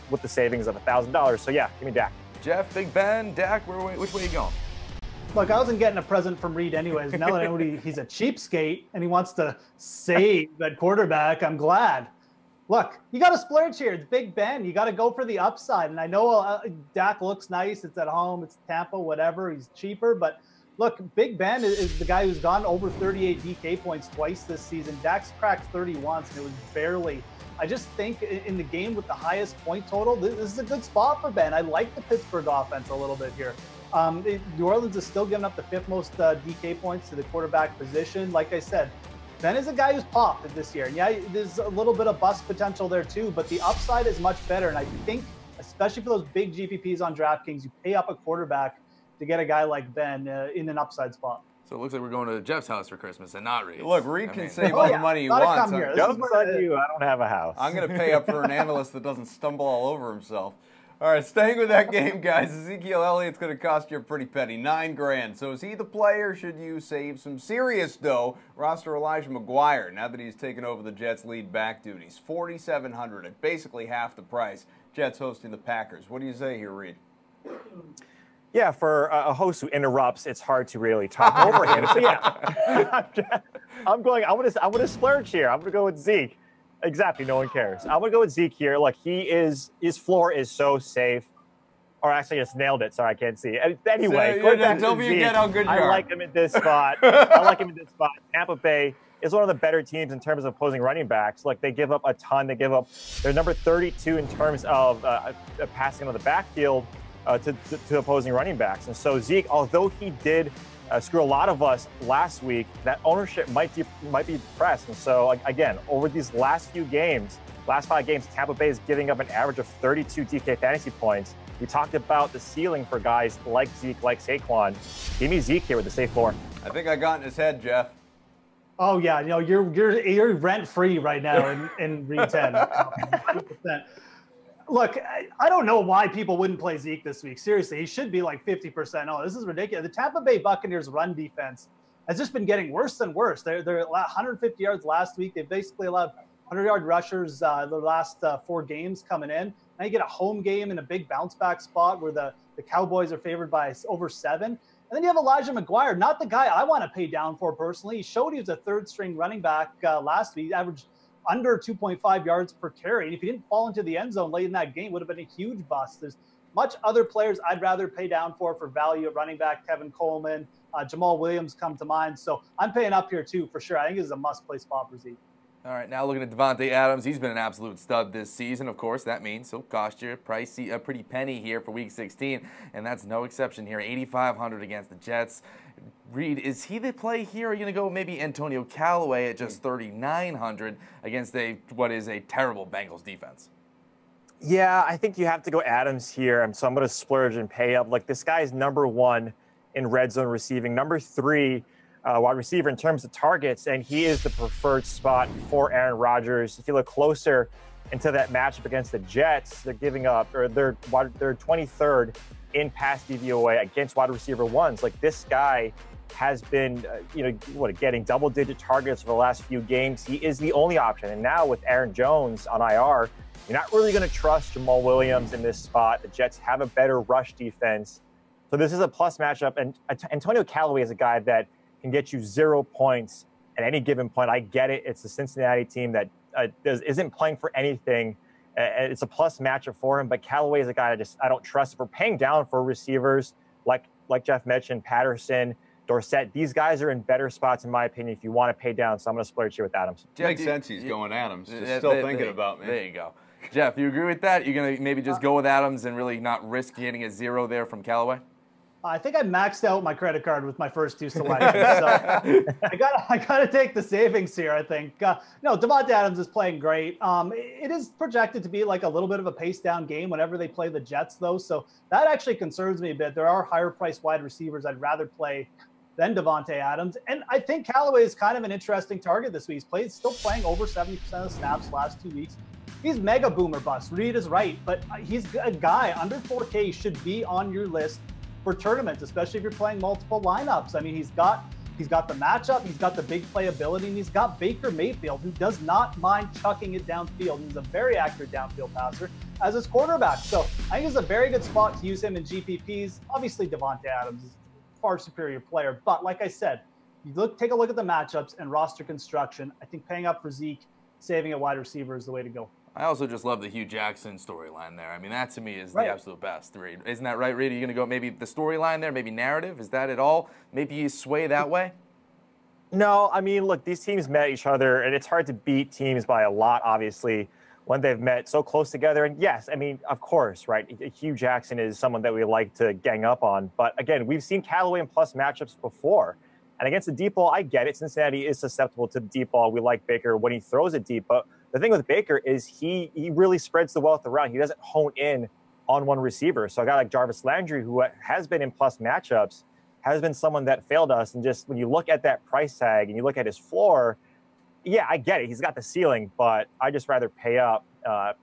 with the savings of $1,000. So yeah, give me Dak. Jeff, Big Ben, Dak, which way are you going? Look, I wasn't getting a present from Reed anyways. Now that I know he's a cheapskate and he wants to save that quarterback, I'm glad. Look, you got to splurge here. It's Big Ben. You got to go for the upside. And I know Dak looks nice. It's at home. It's Tampa, whatever. He's cheaper. But look, Big Ben is the guy who's gone over 38 DK points twice this season. Dak's cracked 30 once, and it was barely. I just think in the game with the highest point total, this is a good spot for Ben. I like the Pittsburgh offense a little bit here. New Orleans is still giving up the 5th most DK points to the quarterback position. Like I said, Ben is a guy who's popped this year. Yeah, there's a little bit of bust potential there too, but the upside is much better. And I think, especially for those big GPPs on DraftKings, you pay up a quarterback to get a guy like Ben in an upside spot. So it looks like we're going to Jeff's house for Christmas and not Reed's. Look, Reed can save all the money he wants. Don't let you. I don't have a house. I'm going to pay up for an analyst that doesn't stumble all over himself. All right, staying with that game, guys. Ezekiel Elliott's going to cost you a pretty penny, $9,000. So is he the player? Should you save some serious dough? Roster Elijah McGuire, now that he's taken over the Jets' lead back duties, $4,700 at basically half the price. Jets hosting the Packers. What do you say here, Reed? Yeah, for a host who interrupts, it's hard to really talk over him. So yeah, I'm going to splurge here. I'm going to go with Zeke. Exactly, no one cares. I'm going to go with Zeke here. Like, his floor is so safe. Or actually, I just nailed it. Sorry, I can't see. Anyway, don't forget how good you are. I like him in this spot. Tampa Bay is one of the better teams in terms of opposing running backs. Like, they give up a ton. They're number 32 in terms of passing on the backfield to opposing running backs. And so Zeke, although he did screw a lot of us last week, that ownership might be depressed. And so, again, over these last 5 games, Tampa Bay is giving up an average of 32 DK fantasy points. We talked about the ceiling for guys like Zeke, like Saquon. Give me Zeke here with the safe floor. I think I got in his head, Jeff. Oh yeah, you're rent free right now in Reed 10. 100%. Look, I don't know why people wouldn't play Zeke this week. Seriously, he should be like 50%. Oh, this is ridiculous. The Tampa Bay Buccaneers run defense has just been getting worse and worse. They're 150 yards last week. They basically allowed 100-yard rushers the last 4 games coming in. Now you get a home game in a big bounce-back spot where the Cowboys are favored by over 7. And then you have Elijah McGuire, not the guy I want to pay down for personally. He showed he was a 3rd-string running back last week. He averaged under 2.5 yards per carry. And if he didn't fall into the end zone late in that game, it would have been a huge bust. There's much other players I'd rather pay down for value at running back. Kevin Coleman, Jamal Williams come to mind. So I'm paying up here too, for sure. I think this is a must-play spot for Zeke. All right, now looking at Devontae Adams, he's been an absolute stud this season. Of course, that means he'll cost you a pretty penny here for Week 16, and that's no exception here. $8,500 against the Jets. Reed, is he the play here? Are you going to go maybe Antonio Callaway at just $3,900 against what is a terrible Bengals defense? Yeah, I think you have to go Adams here. So I'm going to splurge and pay up. Like, this guy's number 1 in red zone receiving, number 3 wide receiver in terms of targets, and he is the preferred spot for Aaron Rodgers. If you look closer into that matchup against the Jets, they're giving up, or they're 23rd in pass DVOA against wide receiver ones. Like, this guy has been, getting double-digit targets for the last few games. He is the only option. And now with Aaron Jones on IR, you're not really going to trust Jamal Williams in this spot. The Jets have a better rush defense. So this is a plus matchup. And Antonio Callaway is a guy that can get you 0 points at any given point. I get it. It's the Cincinnati team that isn't playing for anything It's a plus matchup for him, but Callaway is a guy I don't trust. If we're paying down for receivers like Jeff mentioned, Patterson, Dorsett, these guys are in better spots, in my opinion, if you want to pay down. So I'm going to splurge here with Adams. Makes sense he's going Adams. Just still thinking about me. There you go. Jeff, you agree with that? You're going to maybe just go with Adams and really not risk getting a 0 there from Callaway? I think I maxed out my credit card with my first 2 selections. So I gotta take the savings here, I think. No, Davante Adams is playing great. It is projected to be like a little bit of a pace-down game whenever they play the Jets, though. So that actually concerns me a bit. There are higher-priced wide receivers I'd rather play than Davante Adams. And I think Callaway is kind of an interesting target this week. He's still playing over 70% of the snaps last 2 weeks. He's mega boomer bust. Reed is right, but he's a guy under 4K should be on your list for tournaments, especially if you're playing multiple lineups. I mean, he's got the matchup, he's got the big playability, and he's got Baker Mayfield, who does not mind chucking it downfield. He's a very accurate downfield passer as his quarterback. So I think it's a very good spot to use him in GPPs. Obviously, Davante Adams is a far superior player, but like I said, take a look at the matchups and roster construction. I think paying up for Zeke, saving a wide receiver is the way to go. I also just love the Hugh Jackson storyline there. I mean, that to me is the absolute best, Reed. Isn't that right, Reed? Are you going to go maybe the storyline there, maybe narrative? Is that at all? Maybe you sway that way? No, I mean, look, these teams met each other, and it's hard to beat teams by a lot, obviously, when they've met so close together. And yes, I mean, of course, right? Hugh Jackson is someone that we like to gang up on. But again, we've seen Callaway in plus matchups before. And against the deep ball, I get it. Cincinnati is susceptible to the deep ball. We like Baker when he throws it deep. But the thing with Baker is he really spreads the wealth around. He doesn't hone in on one receiver. So a guy like Jarvis Landry, who has been in plus matchups, has been someone that failed us. And just when you look at that price tag and you look at his floor, yeah, I get it. He's got the ceiling, but I just rather pay up,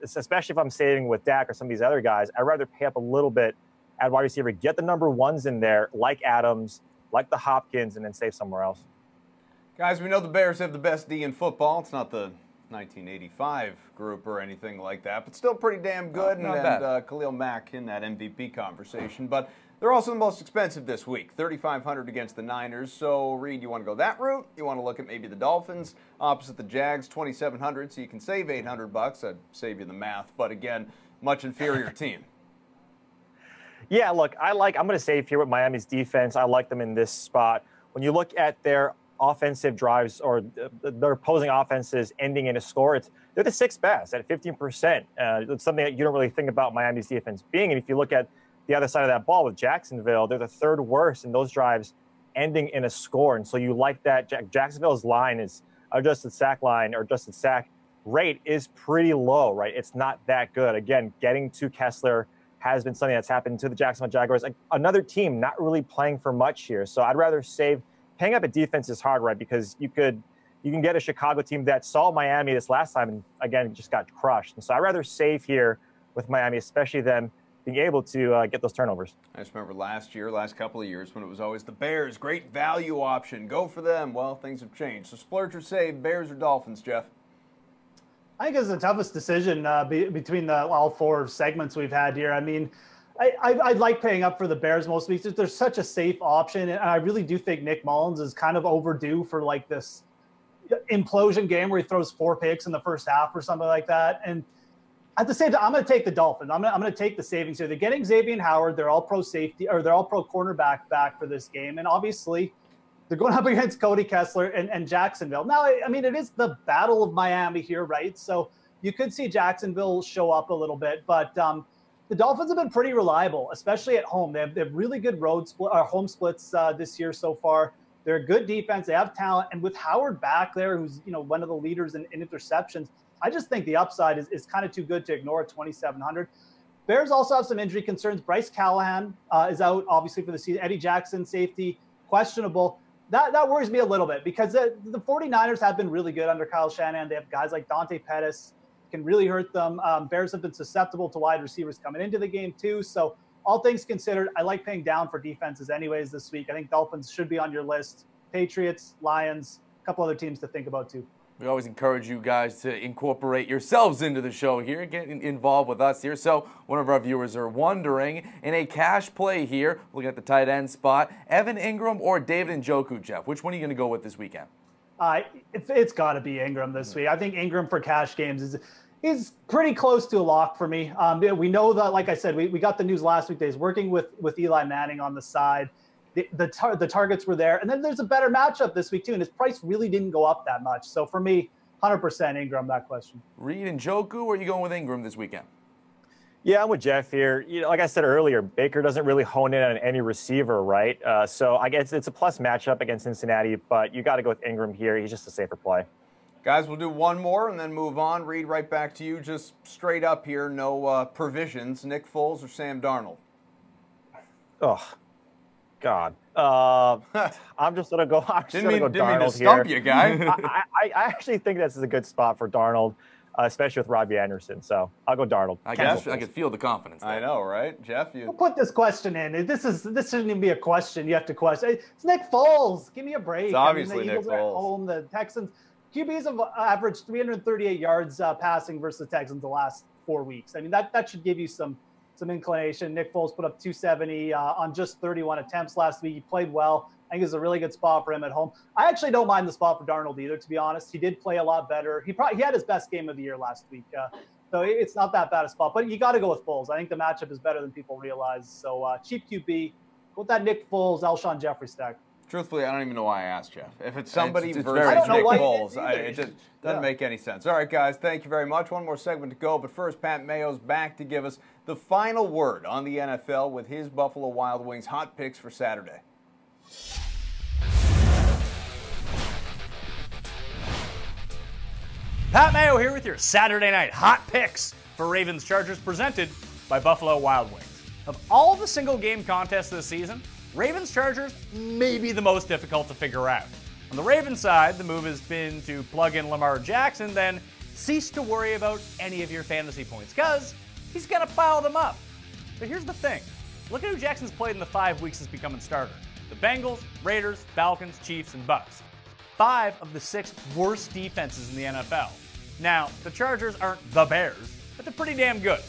especially if I'm saving with Dak or some of these other guys. I'd rather pay up a little bit at wide receiver, get the number ones in there, like Adams, like the Hopkins, and then save somewhere else. Guys, we know the Bears have the best D in football. It's not the 1985 group or anything like that, but still pretty damn good. And Khalil Mack in that MVP conversation. But they're also the most expensive this week, $3,500 against the Niners. So, Reed, you want to go that route? You want to look at maybe the Dolphins opposite the Jags, $2,700, so you can save $800. I'd save you the math, but again, much inferior team. Yeah, look, I'm going to save here with Miami's defense. I like them in this spot. When you look at their offensive drives or their opposing offenses ending in a score, they're the 6th best at 15%. It's something that you don't really think about Miami's defense being. And if you look at the other side of that ball with Jacksonville, they're the 3rd worst in those drives ending in a score. And so you like that. Jacksonville's line is adjusted sack line or adjusted sack rate is pretty low, right? It's not that good. Again, getting to Kessler has been something that's happened to the Jacksonville Jaguars. Another team not really playing for much here. So I'd rather save. Paying up a defense is hard, right? Because you can get a Chicago team that saw Miami this last time and, again, just got crushed. And so I'd rather save here with Miami, especially them being able to get those turnovers. I just remember last couple of years, when it was always the Bears, great value option, go for them. Well, things have changed. So splurge or save, Bears or Dolphins, Jeff? I think it's the toughest decision between all 4 segments we've had here. I mean, I like paying up for the Bears most weeks. They're such a safe option, and I really do think Nick Mullins is kind of overdue for like this implosion game where he throws 4 picks in the first half or something like that. And at the same time, I'm going to take the Dolphins. I'm going to take the savings here. They're getting Xavier Howard. They're all pro safety, or they're all pro cornerback back for this game, and obviously they're going up against Cody Kessler and Jacksonville. Now, I mean, it is the Battle of Miami here, right? So you could see Jacksonville show up a little bit, but the Dolphins have been pretty reliable, especially at home. They have really good home splits this year so far. They're a good defense. They have talent. And with Howard back there, who's one of the leaders in interceptions, I just think the upside is kind of too good to ignore at 2,700. Bears also have some injury concerns. Bryce Callahan is out, obviously, for the season. Eddie Jackson, safety, questionable. That worries me a little bit because the 49ers have been really good under Kyle Shanahan. They have guys like Dante Pettis, can really hurt them. Bears have been susceptible to wide receivers coming into the game too. So all things considered, I like paying down for defenses anyways this week. I think Dolphins should be on your list. Patriots, Lions, a couple other teams to think about too. We always encourage you guys to incorporate yourselves into the show here, get involved with us here. So one of our viewers are wondering, in a cash play here, looking at the tight end spot, Evan Ingram or David Njoku, Jeff? Which one are you going to go with this weekend? It's got to be Ingram this week. I think Ingram for cash games He's pretty close to a lock for me. We know that, like I said, we got the news last week that he's working with Eli Manning on the side. The targets were there. And then there's a better matchup this week, too, and his price really didn't go up that much. So for me, 100% Ingram, that question. Reed and Njoku, or are you going with Ingram this weekend? Yeah, I'm with Jeff here. Like I said earlier, Baker doesn't really hone in on any receiver, right? So I guess it's a plus matchup against Cincinnati, but you got to go with Ingram here. He's just a safer play. Guys, we'll do one more and then move on. Reed, right back to you. Just straight up here, no provisions. Nick Foles or Sam Darnold? Oh, God. I'm just going to go Darnold here. Didn't mean to stump you, guy. I actually think this is a good spot for Darnold, especially with Robbie Anderson. So I'll go Darnold. I can feel the confidence there. I know, right? Jeff, you... We'll put this question in. This shouldn't even be a question. You have to question. It's Nick Foles. Give me a break. It's obviously the Eagles Nick are at Foles. home. The Texans... QBs have averaged 338 yards passing versus the Texans the last 4 weeks. I mean, that should give you some inclination. Nick Foles put up 270 on just 31 attempts last week. He played well. I think it's a really good spot for him at home. I actually don't mind the spot for Darnold either, to be honest. He did play a lot better. He had his best game of the year last week. So it's not that bad a spot. But you got to go with Foles. I think the matchup is better than people realize. So cheap QB, go with that Nick Foles, Alshon Jeffrey stack. Truthfully, I don't even know why I asked, Jeff. If it's somebody versus Nick Foles, it doesn't make any sense. All right, guys, thank you very much. One more segment to go, but first, Pat Mayo's back to give us the final word on the NFL with his Buffalo Wild Wings hot picks for Saturday. Pat Mayo here with your Saturday night hot picks for Ravens Chargers presented by Buffalo Wild Wings. Of all the single game contests this season, Ravens Chargers may be the most difficult to figure out. On the Ravens side, the move has been to plug in Lamar Jackson, then cease to worry about any of your fantasy points, because he's going to pile them up. But here's the thing. Look at who Jackson's played in the 5 weeks since becoming starter. The Bengals, Raiders, Falcons, Chiefs, and Bucks. 5 of the 6 worst defenses in the NFL. Now, the Chargers aren't the Bears, but they're pretty damn good.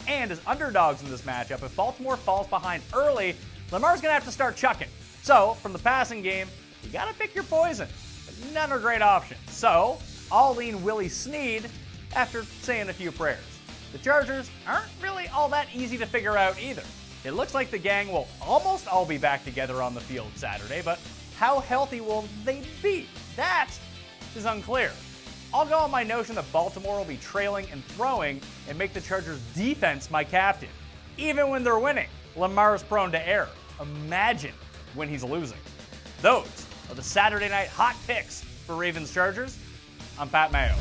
And as underdogs in this matchup, if Baltimore falls behind early, Lamar's going to have to start chucking. So, from the passing game, you got to pick your poison. But none are great options. So, I'll lean Willie Snead after saying a few prayers. The Chargers aren't really all that easy to figure out either. It looks like the gang will almost all be back together on the field Saturday, but how healthy will they be? That is unclear. I'll go on my notion that Baltimore will be trailing and throwing and make the Chargers' defense my captain. Even when they're winning, Lamar's prone to error. Imagine when he's losing. Those are the Saturday night hot picks for Ravens Chargers. I'm Pat Mayo.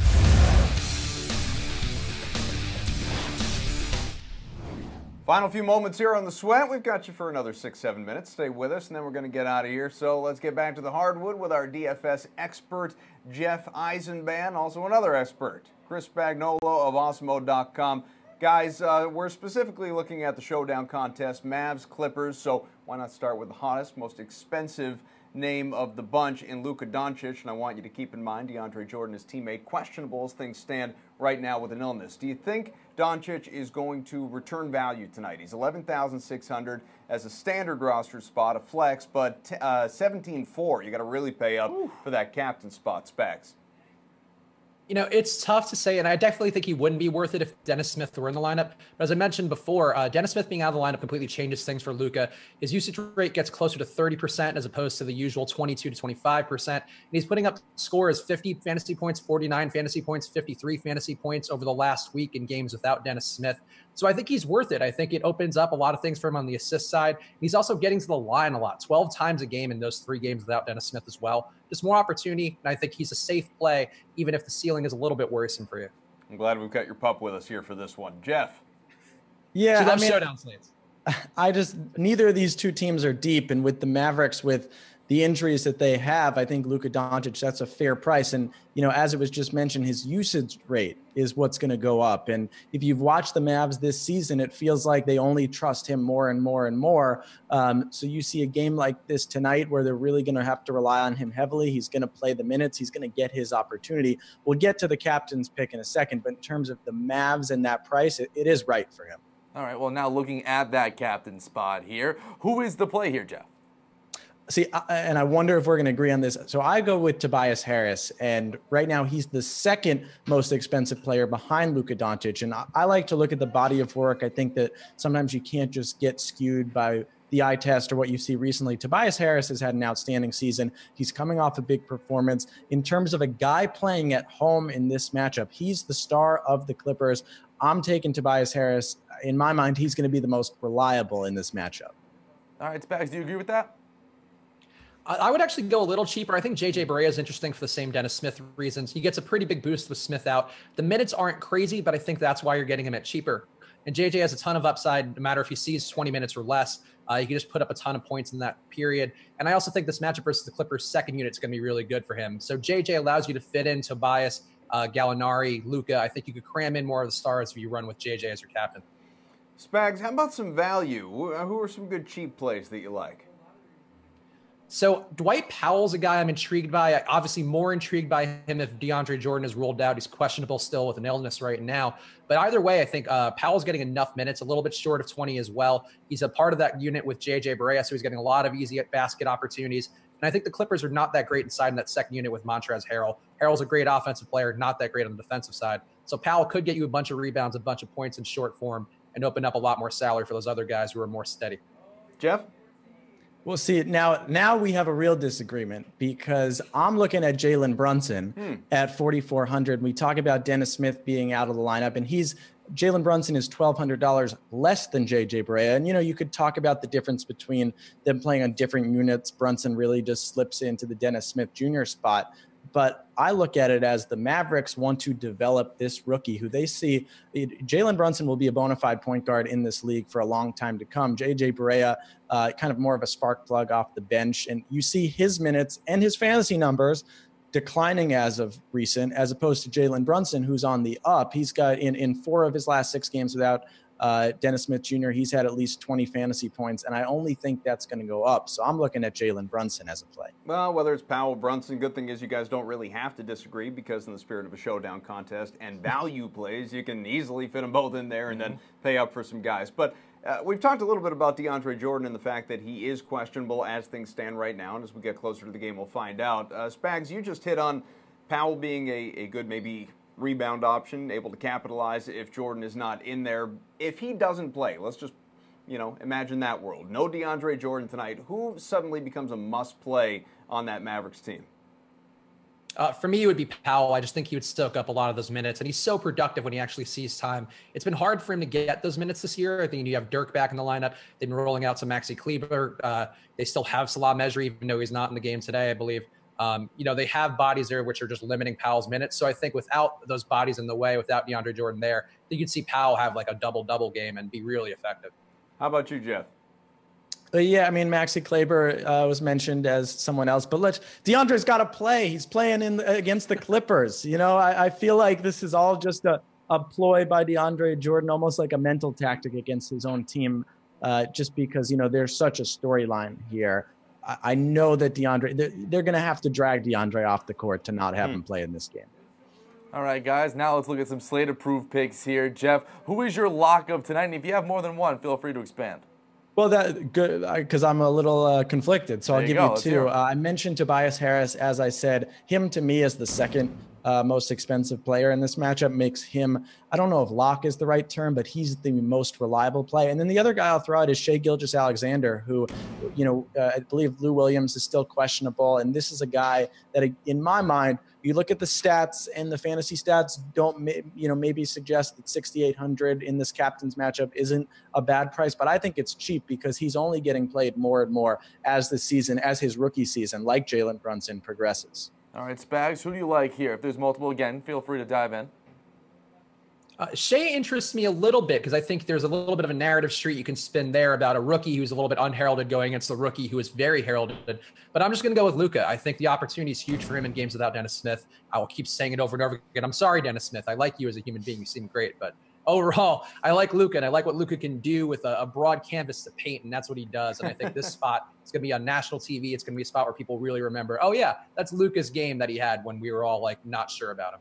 Final few moments here on The Sweat. We've got you for another 6-7 minutes. Stay with us, and then we're going to get out of here. So let's get back to the hardwood with our DFS expert, Jeff Eisenbahn, also another expert, Chris Spagnolo of Awesemo.com. Guys, we're specifically looking at the Showdown contest, Mavs, Clippers, so why not start with the hottest, most expensive name of the bunch in Luka Doncic, and I want you to keep in mind DeAndre Jordan, his teammate, questionable as things stand right now with an illness. Do you think Doncic is going to return value tonight? He's 11,600 as a standard roster spot, a flex, but 17.4. You got to really pay up for that captain spot, Specs. You know, it's tough to say, and I definitely think he wouldn't be worth it if Dennis Smith were in the lineup. But as I mentioned before, Dennis Smith being out of the lineup completely changes things for Luka. His usage rate gets closer to 30% as opposed to the usual 22 to 25%. And he's putting up scores 50 fantasy points, 49 fantasy points, 53 fantasy points over the last week in games without Dennis Smith. So I think he's worth it. I think it opens up a lot of things for him on the assist side. He's also getting to the line a lot, 12 times a game in those 3 games without Dennis Smith as well. Just more opportunity, and I think he's a safe play, even if the ceiling is a little bit worrisome for you. I'm glad we've got your pup with us here for this one. Jeff. Yeah, I mean, Showdown slates. Neither of these two teams are deep, and with the Mavericks, with the injuries that they have, I think Luka Doncic, that's a fair price. And, you know, as it was just mentioned, his usage rate is what's going to go up. And if you've watched the Mavs this season, it feels like they only trust him more and more and more. So you see a game like this tonight where they're really going to have to rely on him heavily. He's going to play the minutes. He's going to get his opportunity. We'll get to the captain's pick in a second, but in terms of the Mavs and that price, it is right for him. All right, well, now looking at that captain spot here, who is the play here, Jeff? See, and I wonder if we're going to agree on this. So I go with Tobias Harris, and right now he's the second most expensive player behind Luka Doncic. And I like to look at the body of work. I think that sometimes you can't just get skewed by the eye test or what you see recently. Tobias Harris has had an outstanding season. He's coming off a big performance. In terms of a guy playing at home in this matchup, he's the star of the Clippers. I'm taking Tobias Harris. In my mind, he's going to be the most reliable in this matchup. All right, Spags, do you agree with that? I would actually go a little cheaper. I think JJ Barea is interesting for the same Dennis Smith reasons. He gets a pretty big boost with Smith out. The minutes aren't crazy, but I think that's why you're getting him at cheaper. And JJ has a ton of upside, no matter if he sees 20 minutes or less. He can just put up a ton of points in that period. And I also think this matchup versus the Clippers' second unit is going to be really good for him. So JJ allows you to fit in Tobias, Gallinari, Luka. I think you could cram in more of the stars if you run with JJ as your captain. Spags, how about some value? Who are some good cheap plays that you like? So Dwight Powell's a guy I'm intrigued by. Obviously more intrigued by him if DeAndre Jordan is ruled out. He's questionable still with an illness right now. But either way, I think Powell's getting enough minutes, a little bit short of 20 as well. He's a part of that unit with JJ Barea, so he's getting a lot of easy basket opportunities. And I think the Clippers are not that great inside in that second unit with Montrezl Harrell. Harrell's a great offensive player, not that great on the defensive side. So Powell could get you a bunch of rebounds, a bunch of points in short form, and open up a lot more salary for those other guys who are more steady. Jeff? Well, see, now we have a real disagreement because I'm looking at Jalen Brunson at 4,400. We talk about Dennis Smith being out of the lineup, and Jalen Brunson is $1,200 less than JJ Barea. And, you could talk about the difference between them playing on different units. Brunson really just slips into the Dennis Smith Jr. spot. But I look at it as the Mavericks want to develop this rookie who they see. Jalen Brunson will be a bona fide point guard in this league for a long time to come. JJ Barea, kind of more of a spark plug off the bench. And you see his minutes and his fantasy numbers declining as of recent, as opposed to Jalen Brunson, who's on the up. He's got in 4 of his last 6 games without Dennis Smith Jr., he's had at least 20 fantasy points, and I only think that's going to go up. So I'm looking at Jalen Brunson as a play. Well, whether it's Powell, Brunson, good thing is you guys don't really have to disagree because in the spirit of a showdown contest and value plays, you can easily fit them both in there and then pay up for some guys. But we've talked a little bit about DeAndre Jordan and the fact that he is questionable as things stand right now, and as we get closer to the game, we'll find out. Spags, you just hit on Powell being a good maybe rebound option, able to capitalize if Jordan is not in there. If he doesn't play, let's just, imagine that world. No DeAndre Jordan tonight. Who suddenly becomes a must-play on that Mavericks team? For me, it would be Powell. I just think he would soak up a lot of those minutes, and he's so productive when he actually sees time. It's been hard for him to get those minutes this year. I think you have Dirk back in the lineup. They've been rolling out some Maxi Kleber. They still have Salah Mejri, even though he's not in the game today, I believe. They have bodies there which are just limiting Powell's minutes. So I think without those bodies in the way, without DeAndre Jordan there, I think you'd see Powell have like a double-double game and be really effective. How about you, Jeff? Yeah, I mean, Maxi Kleber was mentioned as someone else, but DeAndre's got to play. He's playing against the Clippers. I feel like this is all just a ploy by DeAndre Jordan, almost like a mental tactic against his own team, just because, there's such a storyline here. I know that they're going to have to drag DeAndre off the court to not have him play in this game. All right, guys, now let's look at some slate-approved picks here. Jeff, who is your lock of tonight? And if you have more than one, feel free to expand. Well, that good because I'm a little conflicted, so I'll give you 2. I mentioned Tobias Harris, as I said. Him, to me, is the second most expensive player in this matchup. Makes him, I don't know if lock is the right term, but he's the most reliable play. And then the other guy I'll throw out is Shai Gilgeous-Alexander, who, I believe Lou Williams is still questionable. And this is a guy that, in my mind, you look at the stats and the fantasy stats don't, maybe suggest that 6,800 in this captain's matchup isn't a bad price, but I think it's cheap because he's only getting played more and more as his rookie season, like Jalen Brunson, progresses. All right, Spags, who do you like here? If there's multiple, again, feel free to dive in. Shai interests me a little bit because I think there's a little bit of a narrative street you can spin there about a rookie who's a little bit unheralded going against the rookie who is very heralded. But I'm just going to go with Luka. I think the opportunity is huge for him in games without Dennis Smith. I will keep saying it over and over again. I'm sorry, Dennis Smith. I like you as a human being. You seem great. But overall, I like Luka, and I like what Luka can do with a broad canvas to paint, and that's what he does. And I think this spot is going to be on national TV. It's going to be a spot where people really remember, oh, yeah, that's Luka's game that he had when we were all, not sure about him.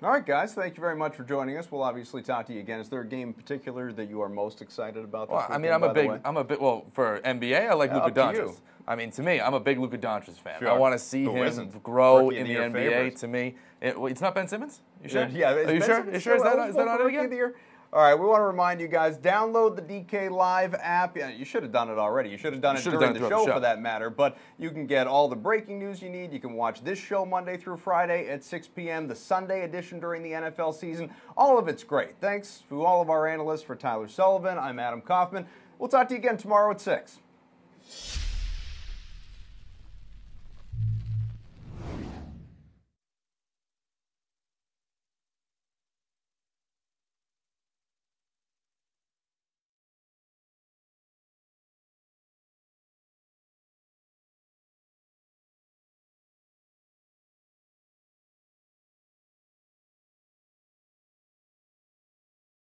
All right, guys, thank you very much for joining us. We'll obviously talk to you again. Is there a game in particular that you are most excited about this Well, I mean, weekend, for NBA, I like Luka Doncic. I mean, to me, I'm a big Luka Doncic fan. Sure. I want to see him grow in the NBA. To me, it's not Ben Simmons? You sure? Yeah. Are you sure? You sure? Is that not it again? All right, we want to remind you guys, download the DK Live app. Yeah, you should have done it already. You should have done it during the show for that matter. But you can get all the breaking news you need. You can watch this show Monday through Friday at 6 p.m., the Sunday edition during the NFL season. All of it's great. Thanks to all of our analysts. For Tyler Sullivan, I'm Adam Kaufman. We'll talk to you again tomorrow at 6.